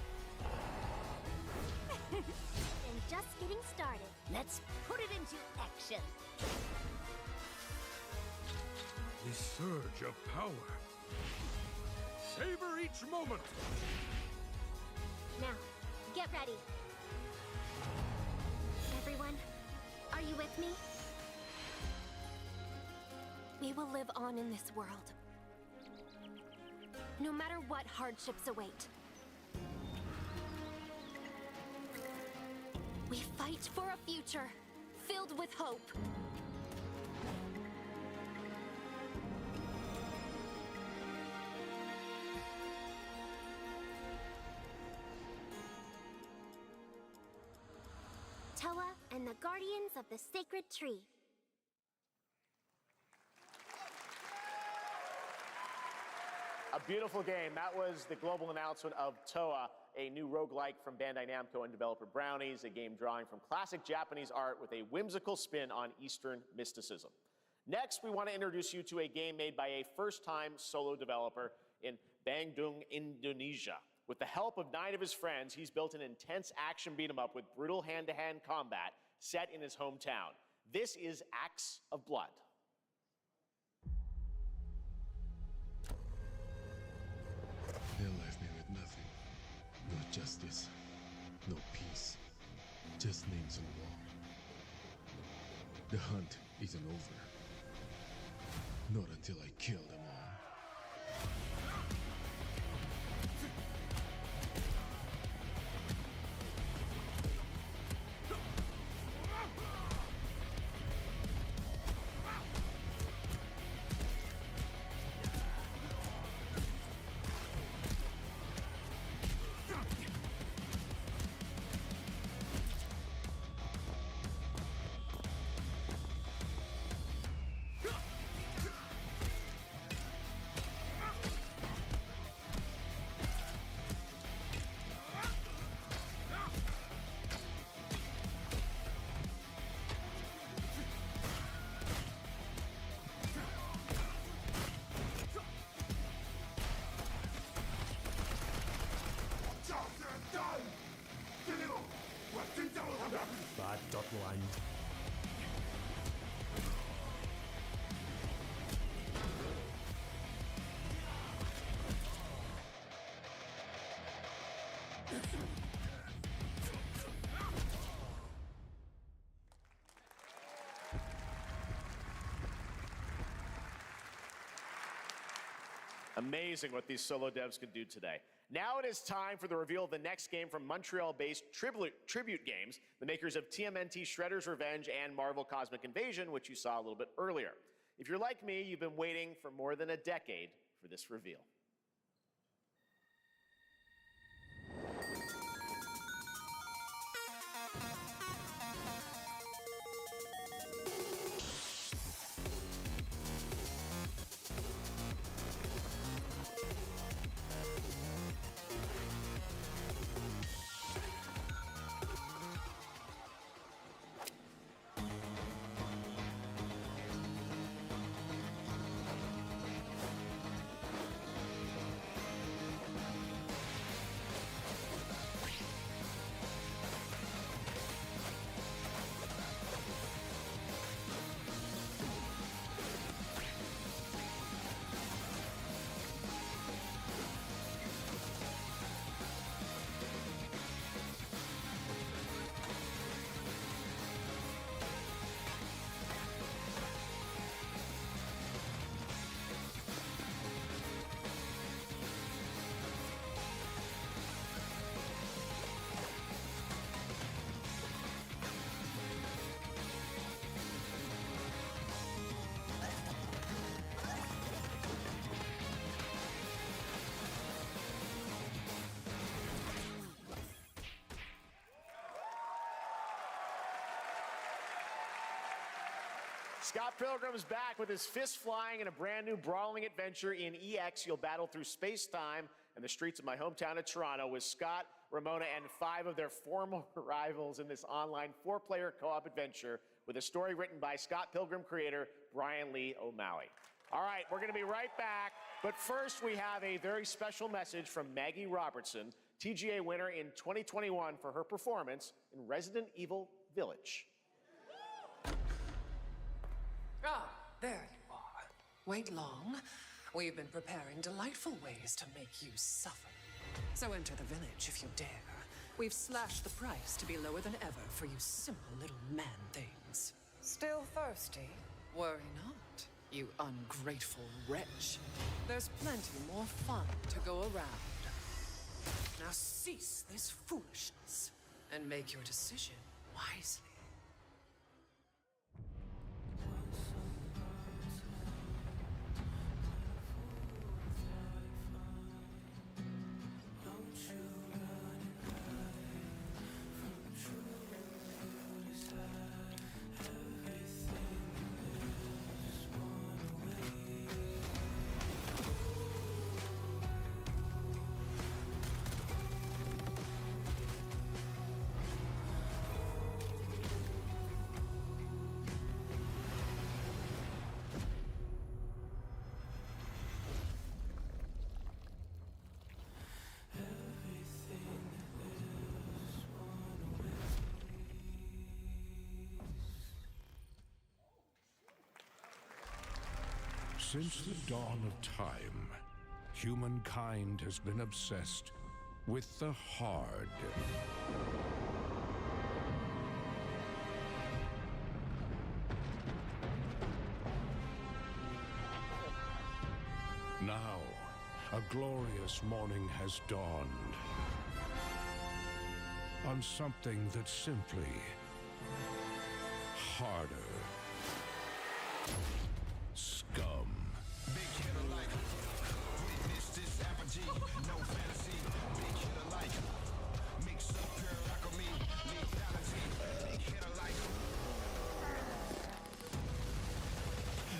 And just getting started. Let's put it into action. The surge of power. Savor each moment. Now, get ready. Everyone, are you with me? We will live on in this world. No matter what hardships await. We fight for a future filled with hope. Toa and the Guardians of the Sacred Tree. A beautiful game. That was the global announcement of Toa, a new roguelike from Bandai Namco and developer Brownies, a game drawing from classic Japanese art with a whimsical spin on Eastern mysticism. Next, we want to introduce you to a game made by a first-time solo developer in Bandung, Indonesia. With the help of 9 of his friends, he's built an intense action beat-em-up with brutal hand-to-hand combat set in his hometown. This is Acts of Blood. They left me with nothing. No justice, no peace, just names on the wall. The hunt isn't over. Not until I kill them all. Bad.1. Amazing what these solo devs can do today. Now it is time for the reveal of the next game from Montreal-based Tribute Games, the makers of TMNT Shredder's Revenge and Marvel Cosmic Invasion, which you saw a little bit earlier. If you're like me, you've been waiting for more than a decade for this reveal. Scott Pilgrim's back with his fists flying in a brand new brawling adventure in EX. You'll battle through space-time and the streets of my hometown of Toronto with Scott, Ramona, and 5 of their former rivals in this online 4-player co-op adventure with a story written by Scott Pilgrim creator Brian Lee O'Malley. All right, we're going to be right back, but first we have a very special message from Maggie Robertson, TGA winner in 2021 for her performance in Resident Evil Village. Ah, there you are. Wait long. We've been preparing delightful ways to make you suffer. So enter the village if you dare. We've slashed the price to be lower than ever for you simple little man things. Still thirsty? Worry not, you ungrateful wretch. There's plenty more fun to go around. Now cease this foolishness and make your decision wisely. Since the dawn of time, humankind has been obsessed with the hard. Now, a glorious morning has dawned on something that's simply harder. Scum. Big hitter like witness this apogee, no fantasy. Big hitter like mix up pure alchemy, lethality. Big hitter like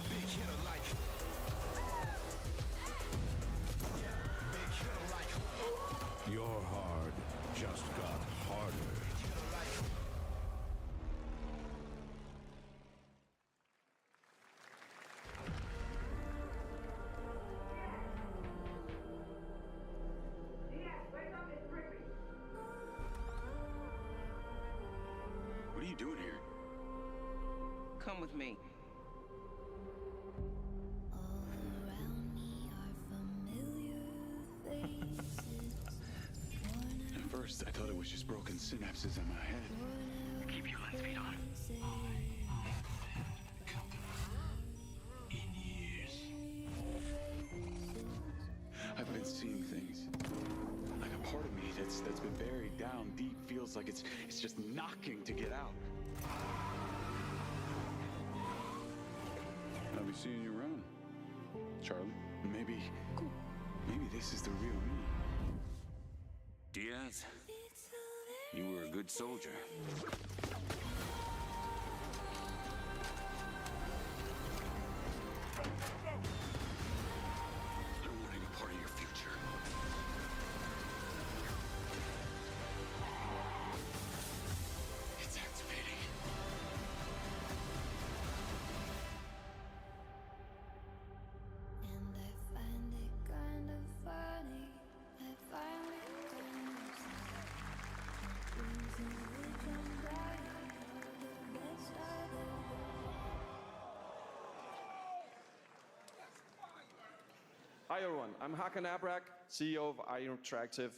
big hitter like big hitter like your hard just got harder. What are you doing here? Come with me. At first, I thought it was just broken synapses in my head. Keep your lens speed on. In years, I've been seeing things. Like a part of me that's been buried down deep feels like it's just knocking to get out. I'll be seeing you around, Charlie. Maybe this is the real me. Diaz, you were a good soldier. I don't want any part of your future. It's activating. And I find it kind of funny. I finally Hi everyone, I'm Hakan Abrak, CEO of Iron Interactive.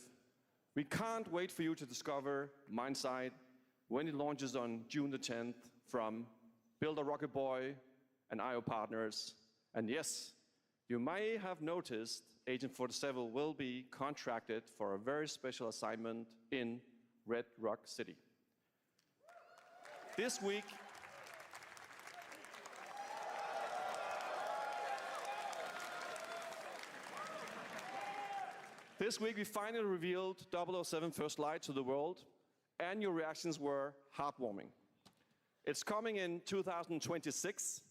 We can't wait for you to discover Mindside when it launches on June the 10th from Builder Rocket Boy and IO partners. And yes, you may have noticed Agent 47 will be contracted for a very special assignment in Red Rock City. This week, we finally revealed 007 First Light to the world, and your reactions were heartwarming. It's coming in 2026,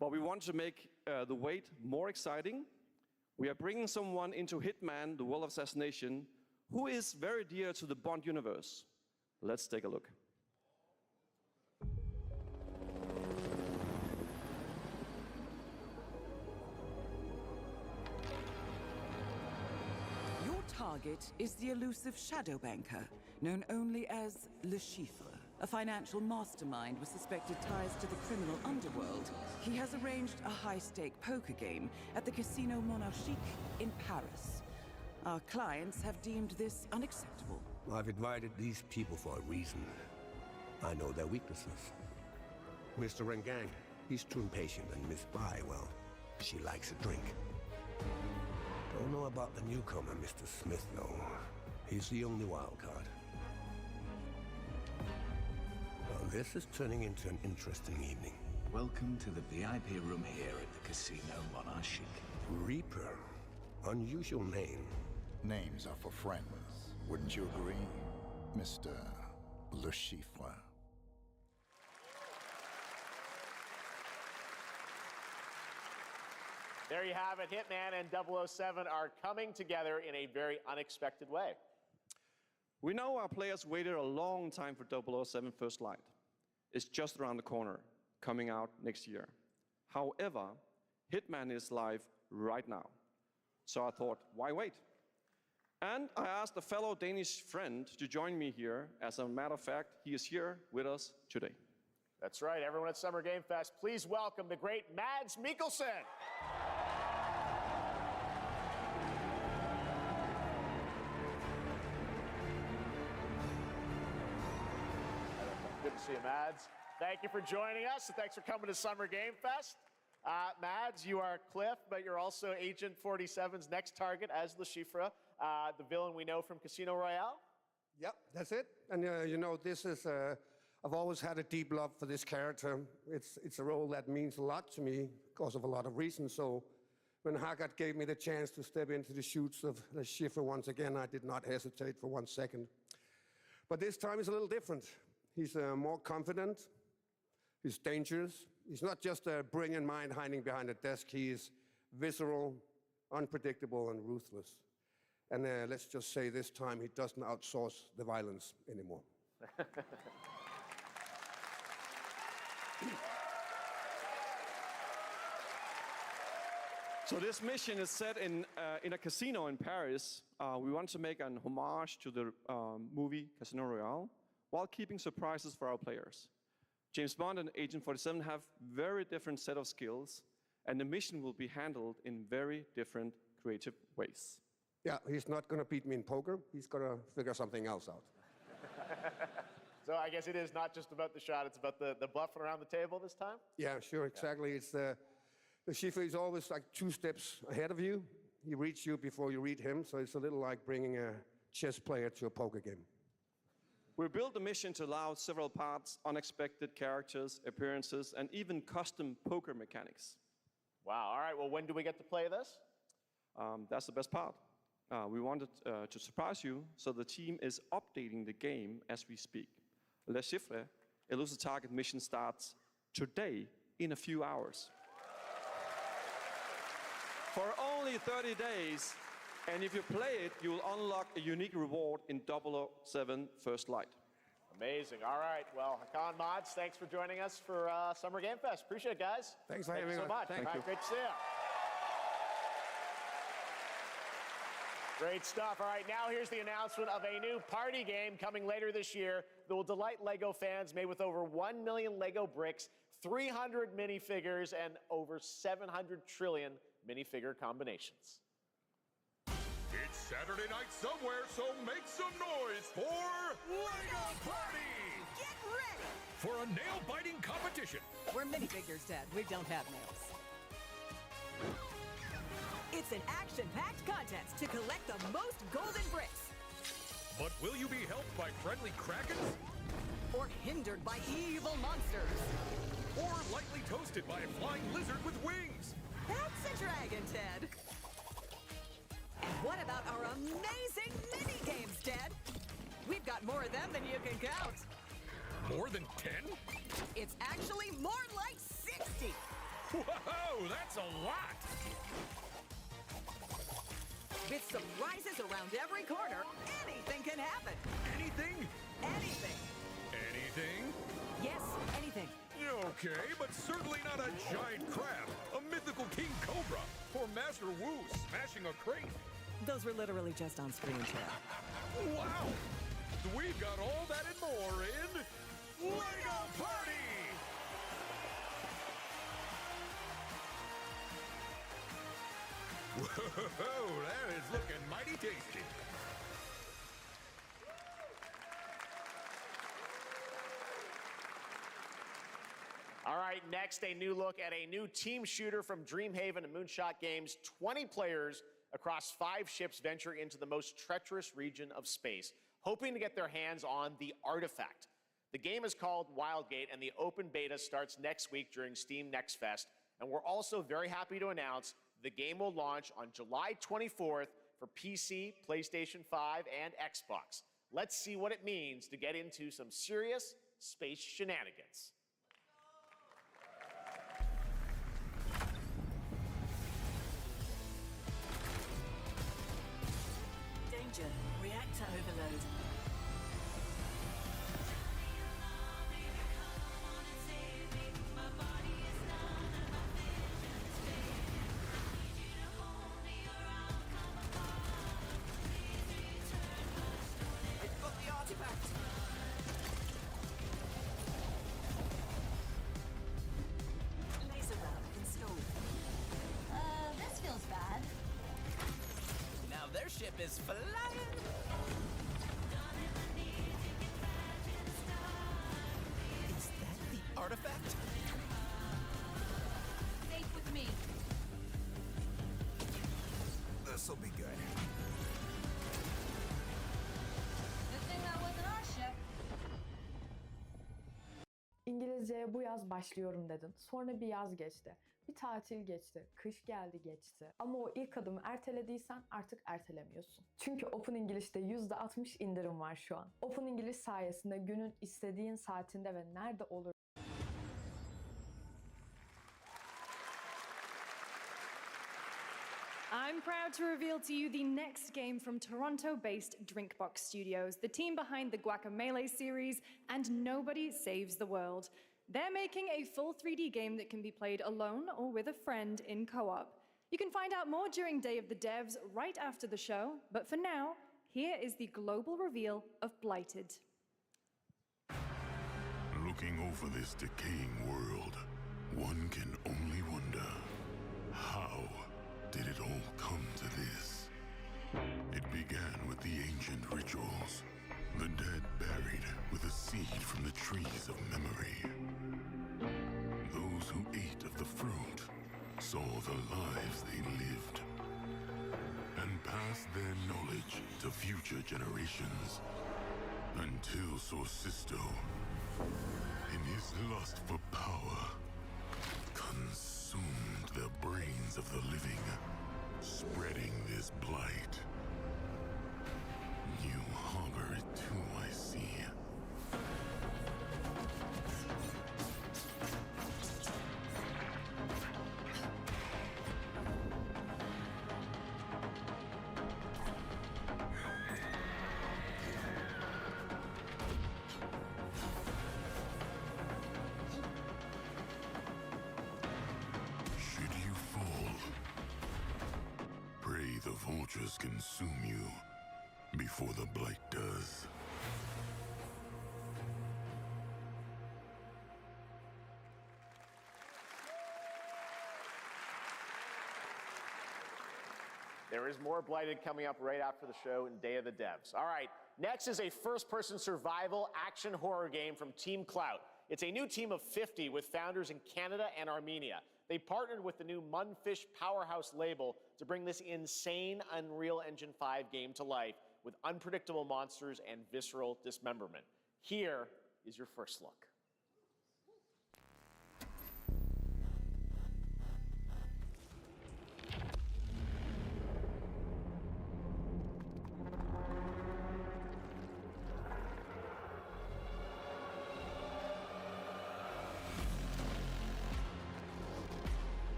But we want to make the wait more exciting. We are bringing someone into Hitman, the World of Assassination, who is very dear to the Bond universe. Let's take a look. Your target is the elusive shadow banker, known only as Le Chiffre, a financial mastermind with suspected ties to the criminal underworld. He has arranged a high-stake poker game at the Casino Monarchique in Paris. Our clients have deemed this unacceptable. I've invited these people for a reason. I know their weaknesses. Mr. Rengang, he's too impatient, and Miss Bai, well, she likes a drink. Don't know about the newcomer, Mr. Smith, though. He's the only wild card. Well, this is turning into an interesting evening. Welcome to the VIP room here at the Casino Monarchique. Reaper. Unusual name. Names are for friends, wouldn't you agree, Mr. Le Chiffre? There you have it. Hitman and 007 are coming together in a very unexpected way. We know our players waited a long time for 007 First Light. It's just around the corner, coming out next year. However, Hitman is live right now. So I thought, why wait? And I asked a fellow Danish friend to join me here. As a matter of fact, he is here with us today. That's right, everyone at Summer Game Fest, please welcome the great Mads Mikkelsen. Good to see you, Mads. Thank you for joining us, and thanks for coming to Summer Game Fest. Mads, you are Cliff, but you're also Agent 47's next target as Le Chiffre, the villain we know from Casino Royale. Yep, that's it. And you know, this is, I've always had a deep love for this character. It's a role that means a lot to me because of a lot of reasons. So when Haggard gave me the chance to step into the shoots of Le Chiffre once again, I did not hesitate for 1 second. But this time is a little different. He's more confident. He's dangerous. He's not just a brilliant mind hiding behind a desk. He is visceral, unpredictable, and ruthless. And let's just say this time he doesn't outsource the violence anymore. So this mission is set in a casino in Paris. We want to make an homage to the movie Casino Royale while keeping surprises for our players. James Bond and Agent 47 have very different set of skills, and the mission will be handled in very different creative ways. Yeah, he's not going to beat me in poker. He's going to figure something else out. So I guess it is not just about the shot, it's about the bluffing around the table this time? Yeah, sure, exactly. Yeah. It's the Chiffre is always like 2 steps ahead of you. He reads you before you read him, so it's a little like bringing a chess player to a poker game. We built the mission to allow several parts, unexpected characters, appearances, and even custom poker mechanics. Wow, all right, well, when do we get to play this? That's the best part. We wanted to surprise you, so the team is updating the game as we speak. Le Chiffre, Elusive Target mission starts today in a few hours. For only 30 days, and if you play it, you will unlock a unique reward in 007 First Light. Amazing. All right. Well, Hakan, Mads, thanks for joining us for Summer Game Fest. Appreciate it, guys. Thanks for having me. Thank you so much. Thank you. Great to see you. Great stuff. All right, now here's the announcement of a new party game coming later this year that will delight LEGO fans, made with over 1 million LEGO bricks, 300 minifigures, and over 700 trillion minifigure combinations. It's Saturday night somewhere, so make some noise for LEGO Party! Get ready! For a nail-biting competition. We're minifigures, Dad. We don't have nails. It's an action-packed contest to collect the most golden bricks. But will you be helped by friendly krakens? Or hindered by evil monsters? Or lightly toasted by a flying lizard with wings? That's a dragon, Ted. And what about our amazing mini-games, Ted? We've got more of them than you can count. More than 10? It's actually more like 60. Whoa, that's a lot! With surprises around every corner, anything can happen. Anything? Anything. Anything? Yes, anything. Okay, but certainly not a giant crab, a mythical king cobra, or Master Wu smashing a crate. Those were literally just on screen, Chad. Wow! We've got all that and more in LEGO Party! Whoa, that is looking mighty tasty. All right, next, a new look at a new team shooter from Dreamhaven and Moonshot Games. 20 players across 5 ships venture into the most treacherous region of space, hoping to get their hands on the artifact. The game is called Wildgate, and the open beta starts next week during Steam Next Fest. And we're also very happy to announce the game will launch on July 24th for PC, PlayStation 5, and Xbox. Let's see what it means to get into some serious space shenanigans. Danger. Reactor overload. It's got the artifact. Laser round installed. This feels bad. Now their ship is flying. Is that the artifact? Safe with me. This'll be good. Good thing that wasn't our ship. İngilizceye bu yaz başlıyorum dedin. Sonra bir yaz geçti. Bir tatil geçti. Kış geldi geçti. Ama o ilk adımı ertelediysen artık ertelemiyorsun. Çünkü Open English'te %60 indirim var şu an. Open English sayesinde günün istediğin saatinde ve nerede olur I'm proud to reveal to you the next game from Toronto-based Drinkbox Studios, the team behind the Guacamelee series and Nobody Saves the World. They're making a full 3D game that can be played alone or with a friend in co-op. You can find out more during Day of the Devs right after the show, but for now, here is the global reveal of Blighted. Looking over this decaying world, one can only wonder, how did it all come to this? It began with the ancient rituals, the dead buried with a seed from the trees of memory. Those who ate of the fruit saw the lives they lived and passed their knowledge to future generations until Sorcisto, in his lust for power, consumed the brains of the living, spreading this blight. You harbor it too, I see. Should you fall, pray the vultures consume you before the blight does. There is more Blighted coming up right after the show in Day of the Devs. All right, next is a first-person survival action horror game from Team Clout. It's a new team of 50 with founders in Canada and Armenia. They partnered with the new Munfish Powerhouse label to bring this insane Unreal Engine 5 game to life with unpredictable monsters and visceral dismemberment. Here is your first look.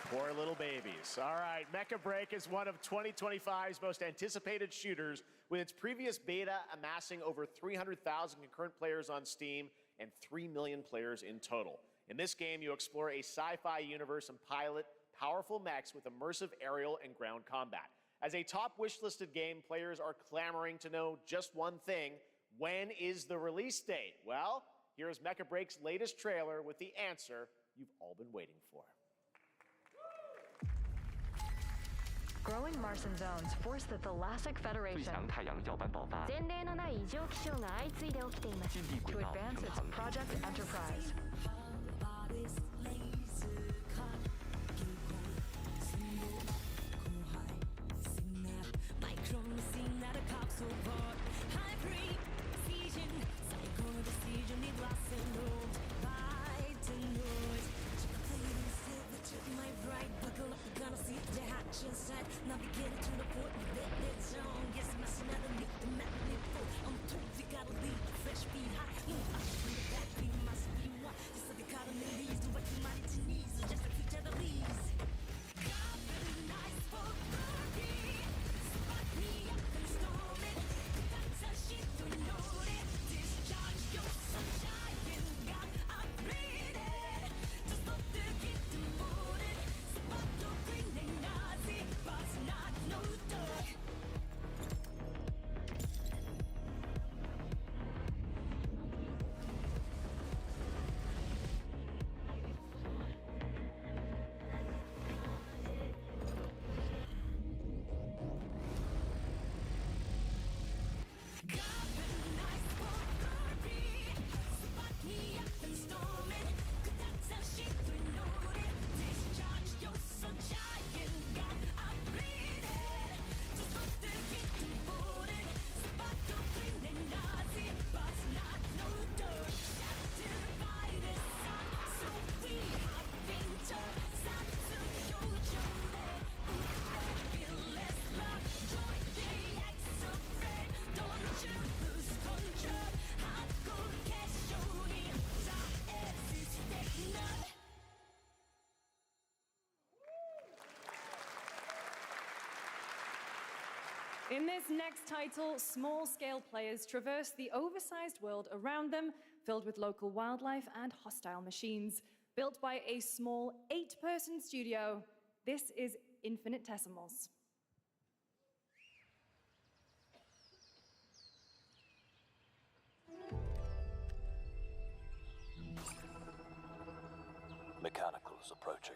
Poor little babies. All right, Mecha Break is one of 2025's most anticipated shooters, with its previous beta amassing over 300,000 concurrent players on Steam and 3 million players in total. In this game, you explore a sci-fi universe and pilot powerful mechs with immersive aerial and ground combat. As a top wish-listed game, players are clamoring to know just one thing: when is the release date? Well, here's Mecha Break's latest trailer with the answer you've all been waiting for. Growing Martian zones force the Thalassic Federation to advance its Project Enterprise. In this next title, small-scale players traverse the oversized world around them, filled with local wildlife and hostile machines. Built by a small 8-person studio, this is Infinitesimals. Mechanicals approaching.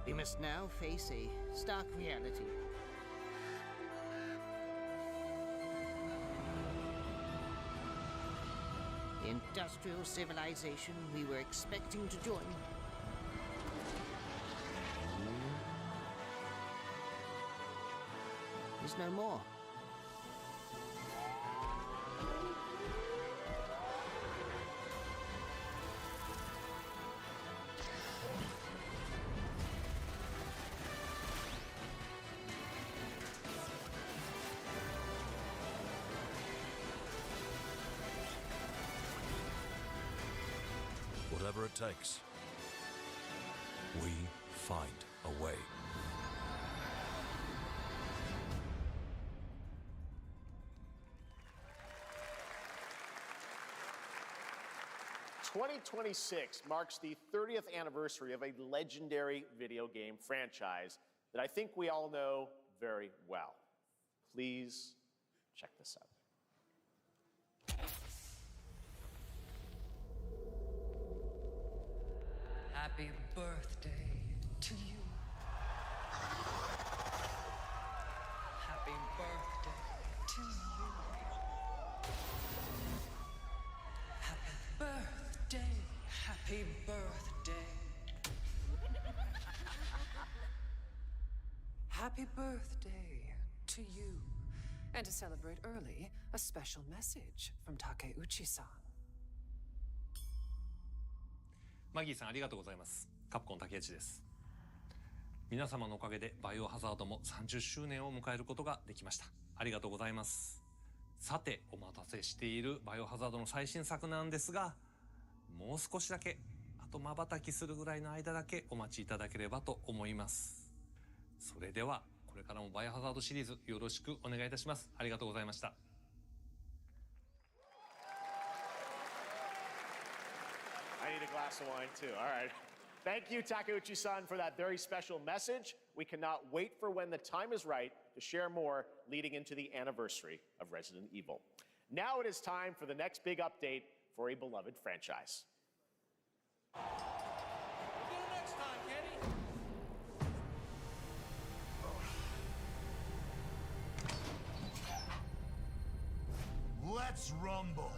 We must now face a stark reality. The industrial civilization we were expecting to join is no more. Whatever it takes, we find a way. "2026 marks the 30th anniversary of a legendary video game franchise that I think we all know very well. Please check this out. Happy birthday to you. Happy birthday to you. Happy birthday. Happy birthday. Happy birthday to you. And to celebrate early, a special message from Takeuchi-san. マギーさんありがとうございます。カプコン竹内です。皆様のおかげでバイオハザードも30周年を迎えることができました。ありがとうございます。さて、お待たせしているバイオハザードの最新作なんですが、もう少しだけ、あと瞬きするぐらいの間だけお待ちいただければと思います。それでは、これからもバイオハザードシリーズよろしくお願いいたします。ありがとうございました。I need a glass of wine too. All right. Thank you, Takeuchi-san, for that very special message. We cannot wait for when the time is right to share more leading into the anniversary of Resident Evil. Now it is time for the next big update for a beloved franchise. Let's rumble.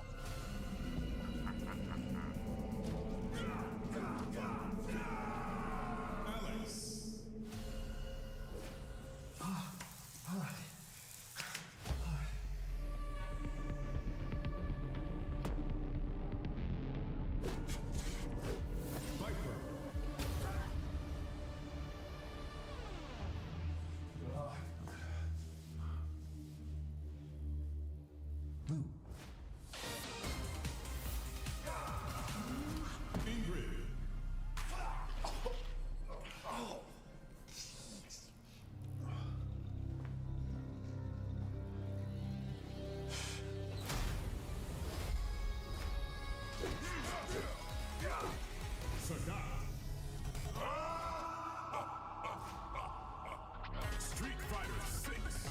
Street Fighter 6.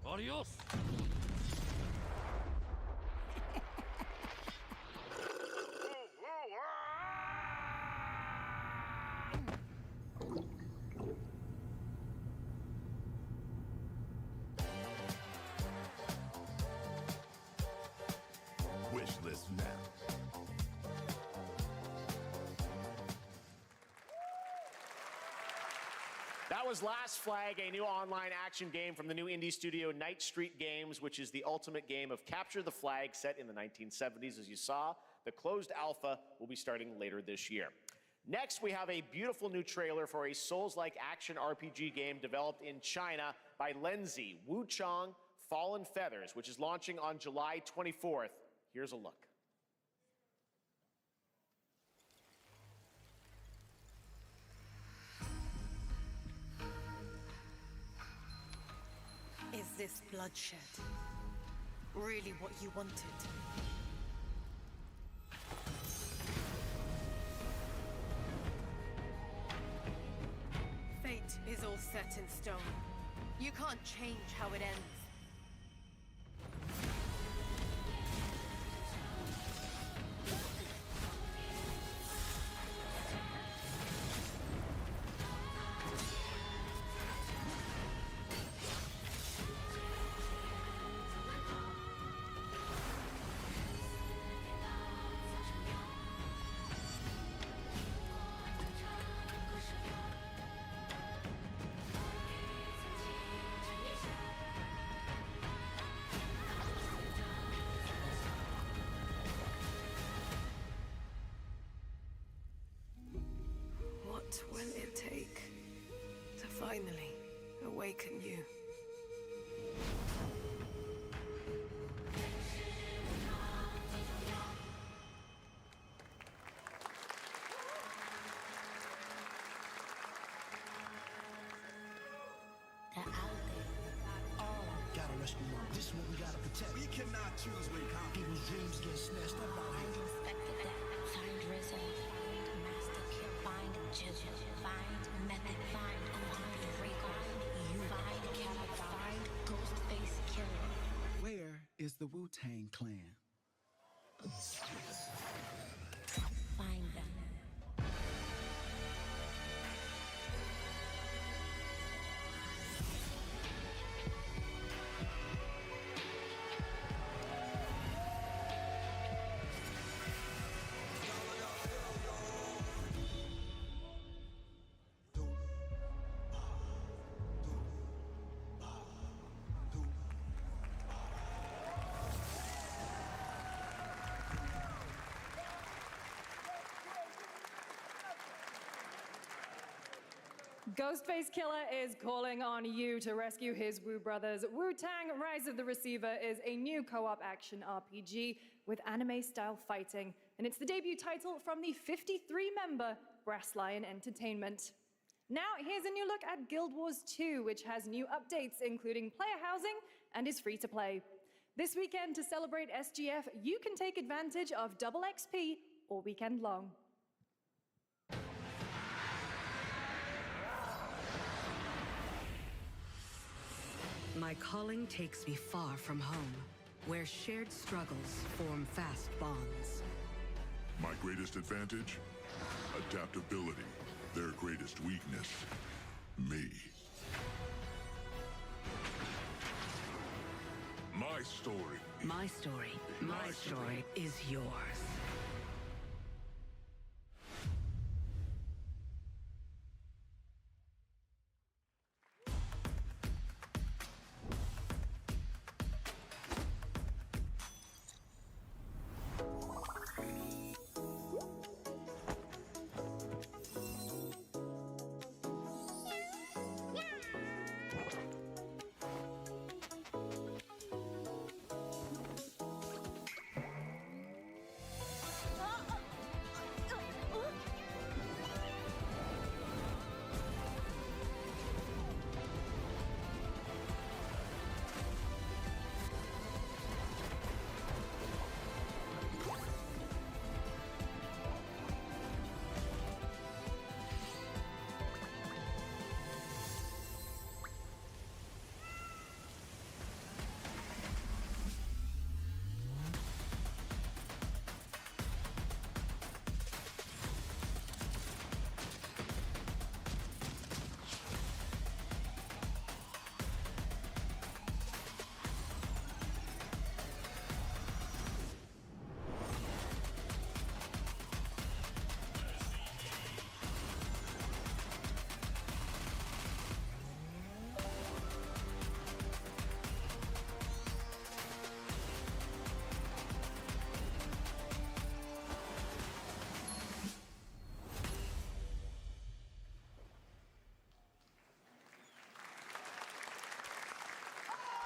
Adios! Wish list now. That was Last Flag, a new online action game from the new indie studio Night Street Games, which is the ultimate game of capture the flag set in the 1970s. As you saw, the closed alpha will be starting later this year. Next, we have a beautiful new trailer for a Souls-like action RPG game developed in China by Lenzi, Wuchang Fallen Feathers, which is launching on July 24th. Here's a look. Is this bloodshed really what you wanted? Fate is all set in stone. You can't change how it ends. What will it take to finally awaken you? Gotta rescue mom. This is what we gotta protect. We cannot choose when people's dreams get snatched up out here. Inspector that. Find Rizzo. Find Master Kill. Find Jizzle. Find Method. Find Rico. You find Kappa. Find Ghostface Killer. Where is the Wu-Tang Clan? Find them. Ghostface Killer is calling on you to rescue his Wu brothers. Wu-Tang Rise of the Receiver is a new co-op action RPG with anime-style fighting, and it's the debut title from the 53-member Brass Lion Entertainment. Now, here's a new look at Guild Wars 2, which has new updates, including player housing, and is free to play. This weekend, to celebrate SGF, you can take advantage of double XP all weekend long. My calling takes me far from home, where shared struggles form fast bonds. My greatest advantage? Adaptability. Their greatest weakness? Me. My story. My story. My story is yours.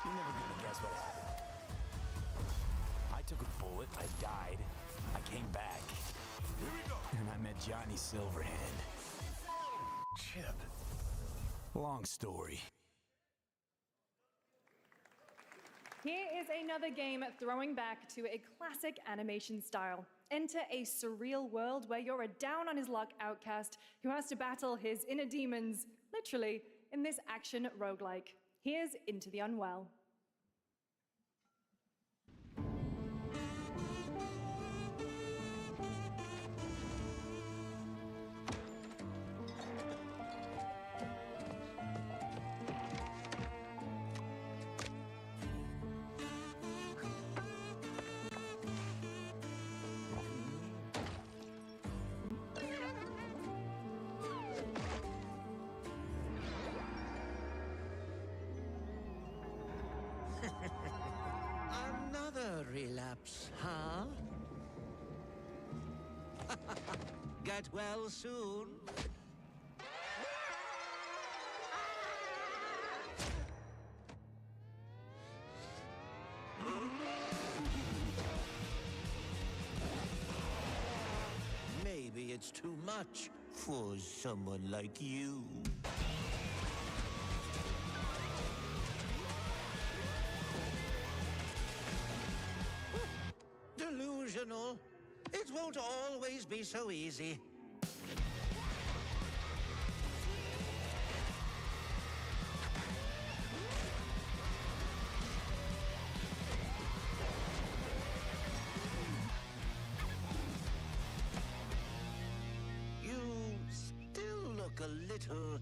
You're never gonna guess what happened. I took a bullet, I died, I came back. Here we go. And I met Johnny Silverhand. Chip. Long story. Here is another game throwing back to a classic animation style. Enter a surreal world where you're a down-on-his-luck outcast who has to battle his inner demons, literally, in this action roguelike. Here's Into the Unwell. Another relapse, huh? Get well soon. it's too much for someone like you. Delusional. It won't always be so easy. You still look a little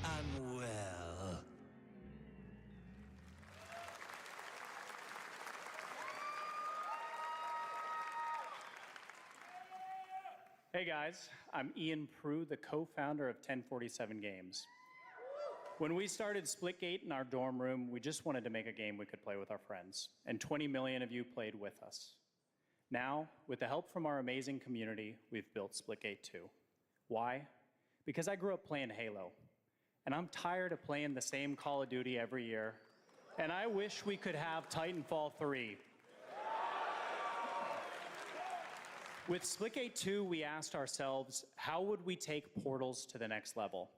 unwell. Hey guys, I'm Ian Prue, the co-founder of 1047 Games. When we started Splitgate in our dorm room, we just wanted to make a game we could play with our friends, and 20 million of you played with us. Now, with the help from our amazing community, we've built Splitgate 2. Why? Because I grew up playing Halo, and I'm tired of playing the same Call of Duty every year, and I wish we could have Titanfall 3. With Splitgate 2, we asked ourselves, how would we take portals to the next level?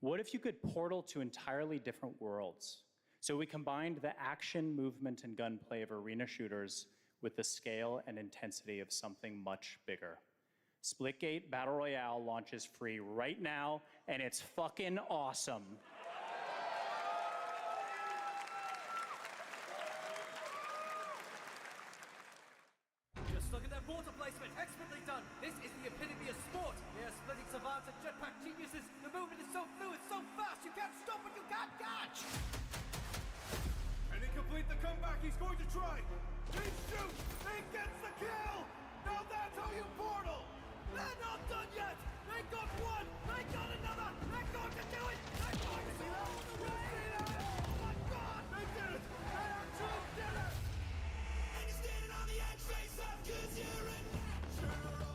What if you could portal to entirely different worlds? So we combined the action, movement, and gunplay of arena shooters with the scale and intensity of something much bigger. Splitgate Battle Royale launches free right now, and it's fucking awesome. Just look at that water placement, expertly done. This is the epitome of sport. They're splitting savants and jetpack geniuses. The movement is so fluid, so fast, you can't stop what you can't catch. Can he complete the comeback he's going to try? He shoots! He gets the kill! Now that's how you portal! They're not done yet. They got one. They got another. They're going to do it. They're going to be all the way. Oh my God! They did it! They actually did it! And you're standing on the edge, face up, 'cause you're a natural.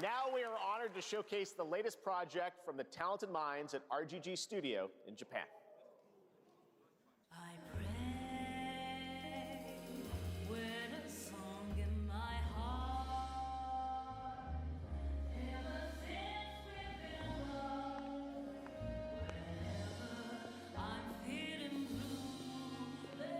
Now we are honored to showcase the latest project from the talented minds at RGG Studio in Japan. I pray with a song in my heart. Ever since we've been alone, whenever I'm feeling blue, let us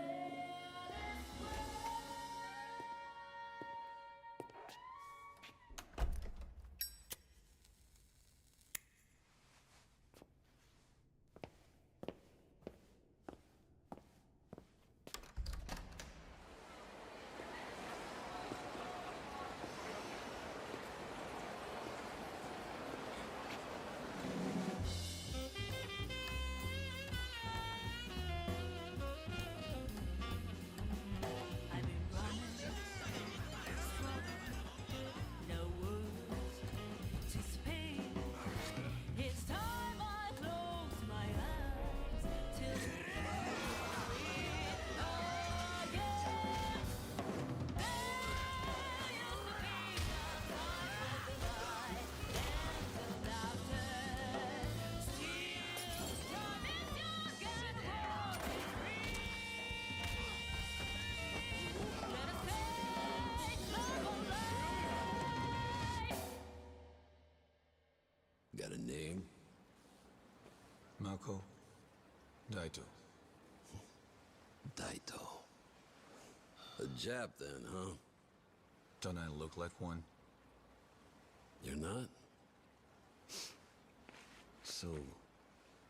Got a name? Mako Daito. Daito. A Jap then, huh? Don't I look like one? You're not? So,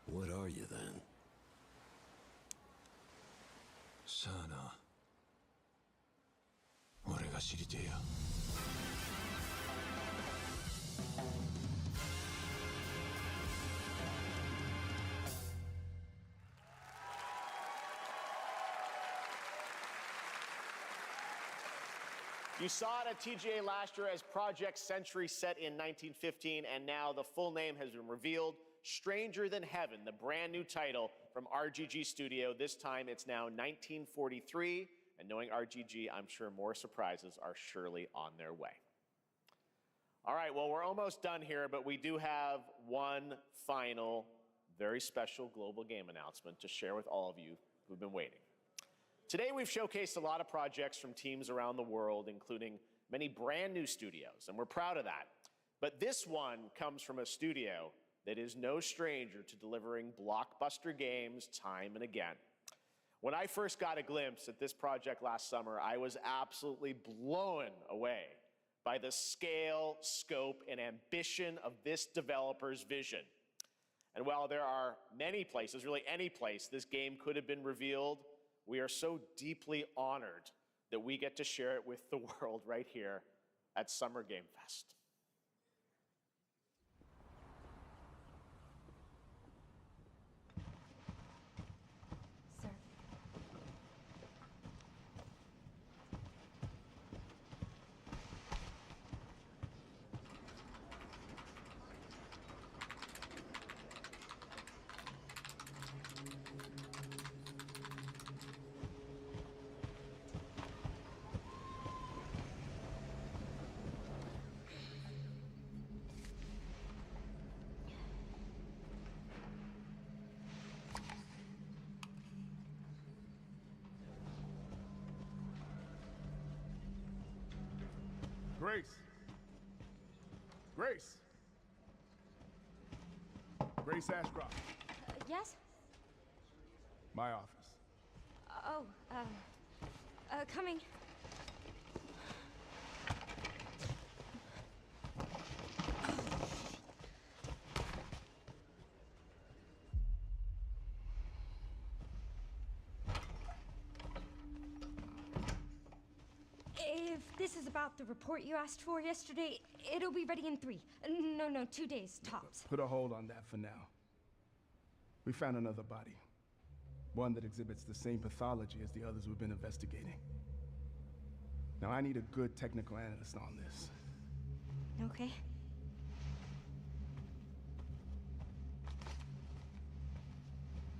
what are you then? さあな。俺が知りてえよ。You saw it at TGA last year as Project Century set in 1915, and now the full name has been revealed. Stranger Than Heaven, the brand new title from RGG Studio. This time it's now 1943, and knowing RGG, I'm sure more surprises are surely on their way. All right, well, we're almost done here, but we do have one final, very special global game announcement to share with all of you who've been waiting. Today, we've showcased a lot of projects from teams around the world, including many brand new studios, and we're proud of that. But this one comes from a studio that is no stranger to delivering blockbuster games time and again. When I first got a glimpse at this project last summer, I was absolutely blown away by the scale, scope, and ambition of this developer's vision. And while there are many places, really any place, this game could have been revealed, we are so deeply honored that we get to share it with the world right here at Summer Game Fest. Grace. Grace. Grace Ashcroft. Yes? My office. Oh, coming. If this is about the report you asked for yesterday, it'll be ready in 2 days, tops. Put a hold on that for now. We found another body. One that exhibits the same pathology as the others we've been investigating. Now, I need a good technical analyst on this. Okay.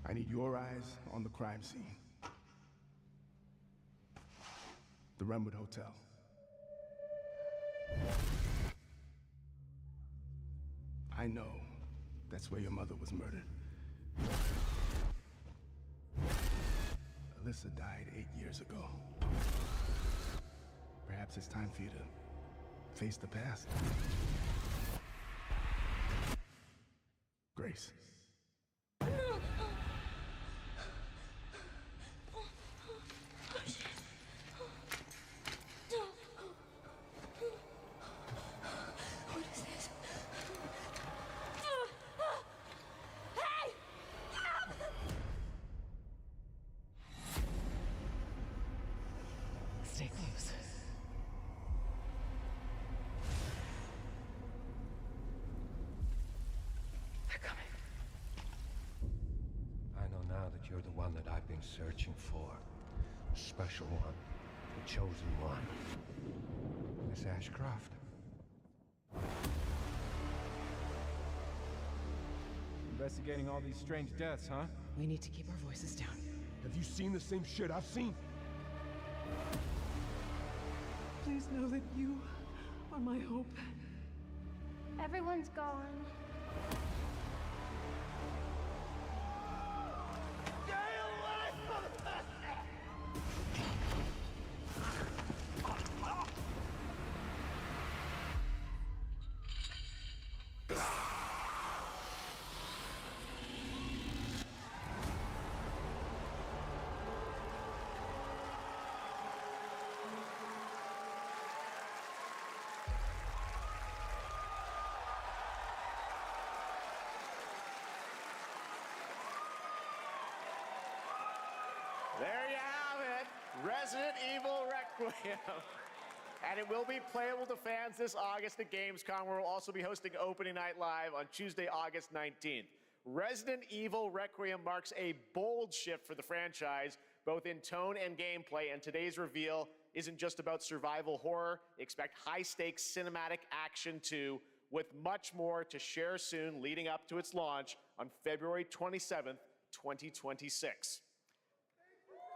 I need your eyes on the crime scene. The Renwood Hotel. I know that's where your mother was murdered. Alyssa died 8 years ago. Perhaps it's time for you to face the past. Grace. Stay close. They're coming. I know now that you're the one that I've been searching for. The special one. The chosen one. Miss Ashcroft. Investigating all these strange deaths, huh? We need to keep our voices down. Have you seen the same shit I've seen? Please know that you are my hope. Everyone's gone. There you have it, Resident Evil Requiem. And it will be playable to fans this August at Gamescom, where we'll also be hosting Opening Night Live on Tuesday, August 19th. Resident Evil Requiem marks a bold shift for the franchise, both in tone and gameplay, and today's reveal isn't just about survival horror. Expect high-stakes cinematic action too, with much more to share soon leading up to its launch on February 27th, 2026.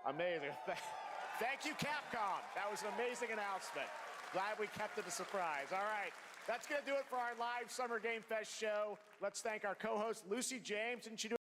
Amazing. Thank you, Capcom. That was an amazing announcement. Glad we kept it a surprise. All right, that's going to do it for our live Summer Game Fest show. Let's thank our co-host, Lucy James. Didn't she do